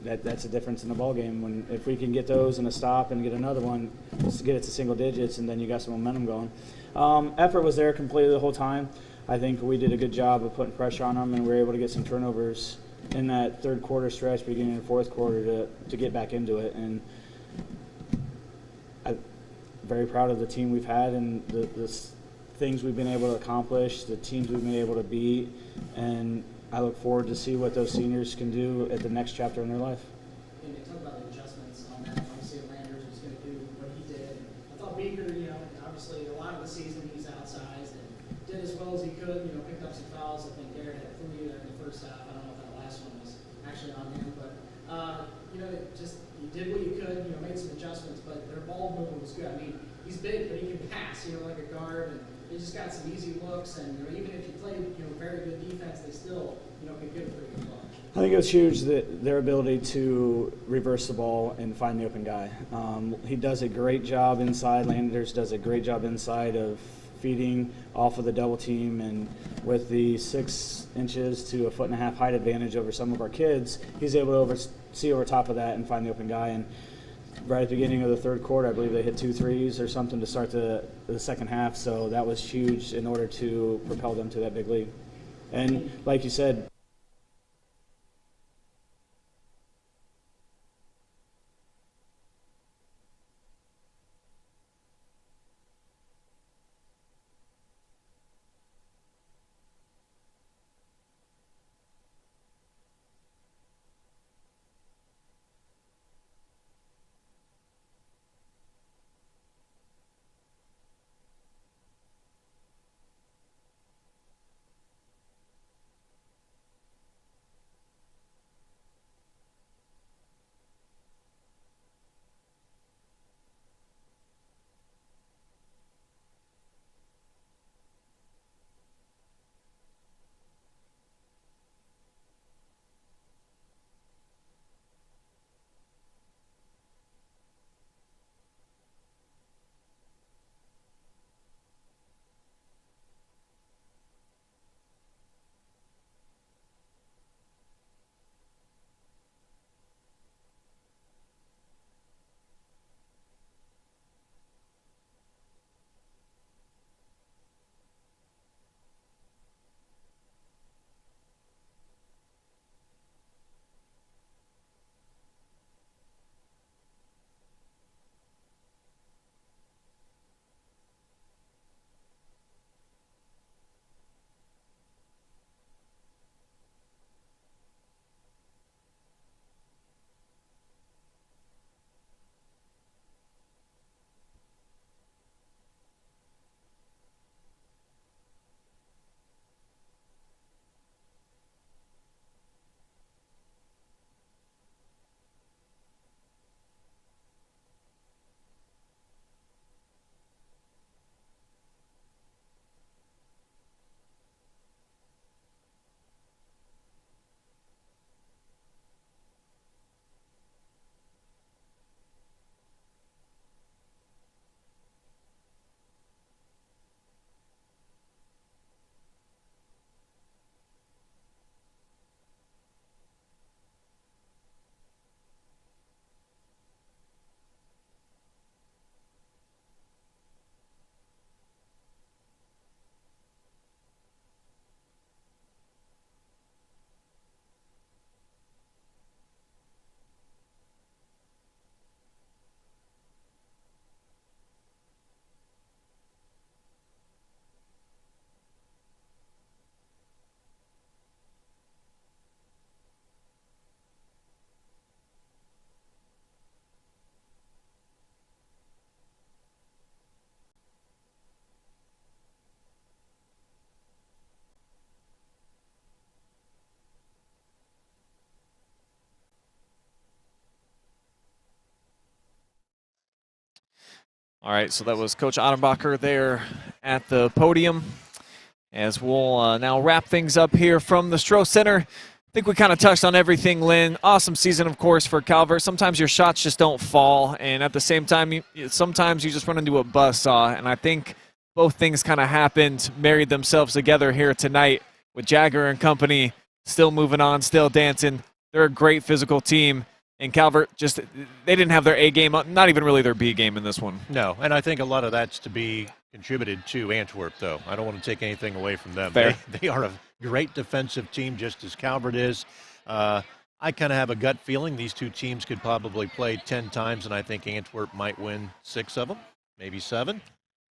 that's a difference in the ball game. If we can get those in a stop and get another one, just get it to single digits, and then you got some momentum going. Effort was there completely the whole time. I think we did a good job of putting pressure on them, and we were able to get some turnovers in that third quarter stretch, beginning of the fourth quarter, to get back into it. And I'm very proud of the team we've had and the things we've been able to accomplish, the teams we've been able to beat, and I look forward to see what those seniors can do at the next chapter in their life. And they talk about the adjustments on that. Obviously, Landers was going to do what he did. I thought Beaker, obviously a lot of the season he's outsized and did as well as he could. Picked up some fouls. I think Garrett had 3 there in the first half. I don't know if that last one was actually on him, but just you did what you could. Made some adjustments, but their ball movement was good. I mean, he's big, but he can pass. Like a guard, and they just got some easy looks. And even if you played very good defense, they still could get a pretty good look. I think it was huge that their ability to reverse the ball and find the open guy. He does a great job inside. Landers does a great job inside of feeding off of the double team, and with the 6 inches to 1.5 foot height advantage over some of our kids, he's able to see over top of that and find the open guy. And right at the beginning of the third quarter, I believe they hit 2 threes or something to start the second half, so that was huge in order to propel them to that big lead. And like you said, All right, so that was Coach Ottenbacher there at the podium. As we'll now wrap things up here from the Stroh Center. I think we kind of touched on everything, Lynn. Awesome season, of course, for Calvert. Sometimes your shots just don't fall, and at the same time, sometimes you just run into a buzzsaw, and I think both things kind of happened, married themselves together here tonight with Jagger and company still moving on, still dancing. They're a great physical team, and Calvert just, they didn't have their A game, not even really their B game in this one. No, and I think a lot of that's to be contributed to Antwerp, though. I don't want to take anything away from them. Fair. They are a great defensive team, just as Calvert is. I kind of have a gut feeling these two teams could probably play 10 times, and I think Antwerp might win 6 of them, maybe 7.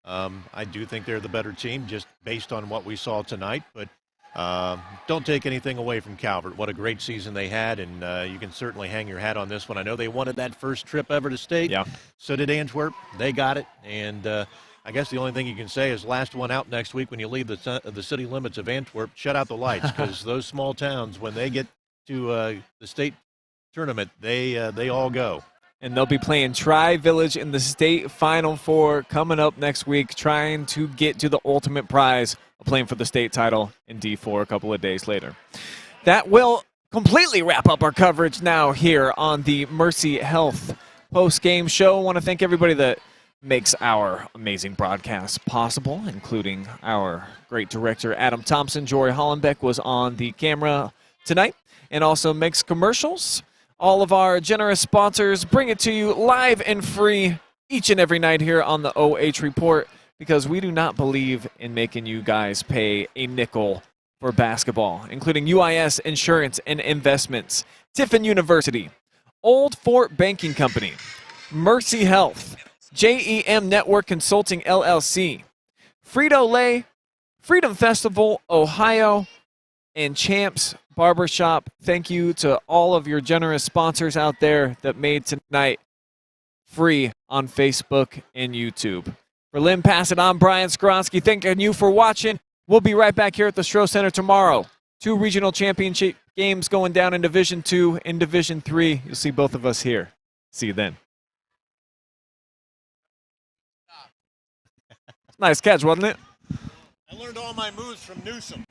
I do think they're the better team just based on what we saw tonight, but don't take anything away from Calvert. What a great season they had, and you can certainly hang your hat on this one. I know they wanted that first trip ever to state. Yeah. So did Antwerp. They got it, and I guess the only thing you can say is last one out next week when you leave the city limits of Antwerp, shut out the lights, because those small towns, when they get to the state tournament, they all go. And they'll be playing Tri-Village in the state Final Four coming up next week, trying to get to the ultimate prize of playing for the state title in D4 a couple of days later. That will completely wrap up our coverage now here on the Mercy Health post-game show. I want to thank everybody that makes our amazing broadcast possible, including our great director, Adam Thompson. Jory Hollenbeck was on the camera tonight and also makes commercials. All of our generous sponsors bring it to you live and free each and every night here on the OH Report, because we do not believe in making you guys pay a nickel for basketball, including UIS Insurance and Investments, Tiffin University, Old Fort Banking Company, Mercy Health, JEM Network Consulting LLC, Frito Lay, Freedom Festival, Ohio, and Champs Barbershop. Thank you to all of your generous sponsors out there that made tonight free on Facebook and YouTube. For Lynn Passett, I'm Brian Skronsky. Thanking you for watching. We'll be right back here at the Stroh Center tomorrow. 2 regional championship games going down in Division 2 and Division 3. You'll see both of us here. See you then. Nice catch, wasn't it? I learned all my moves from Newsom.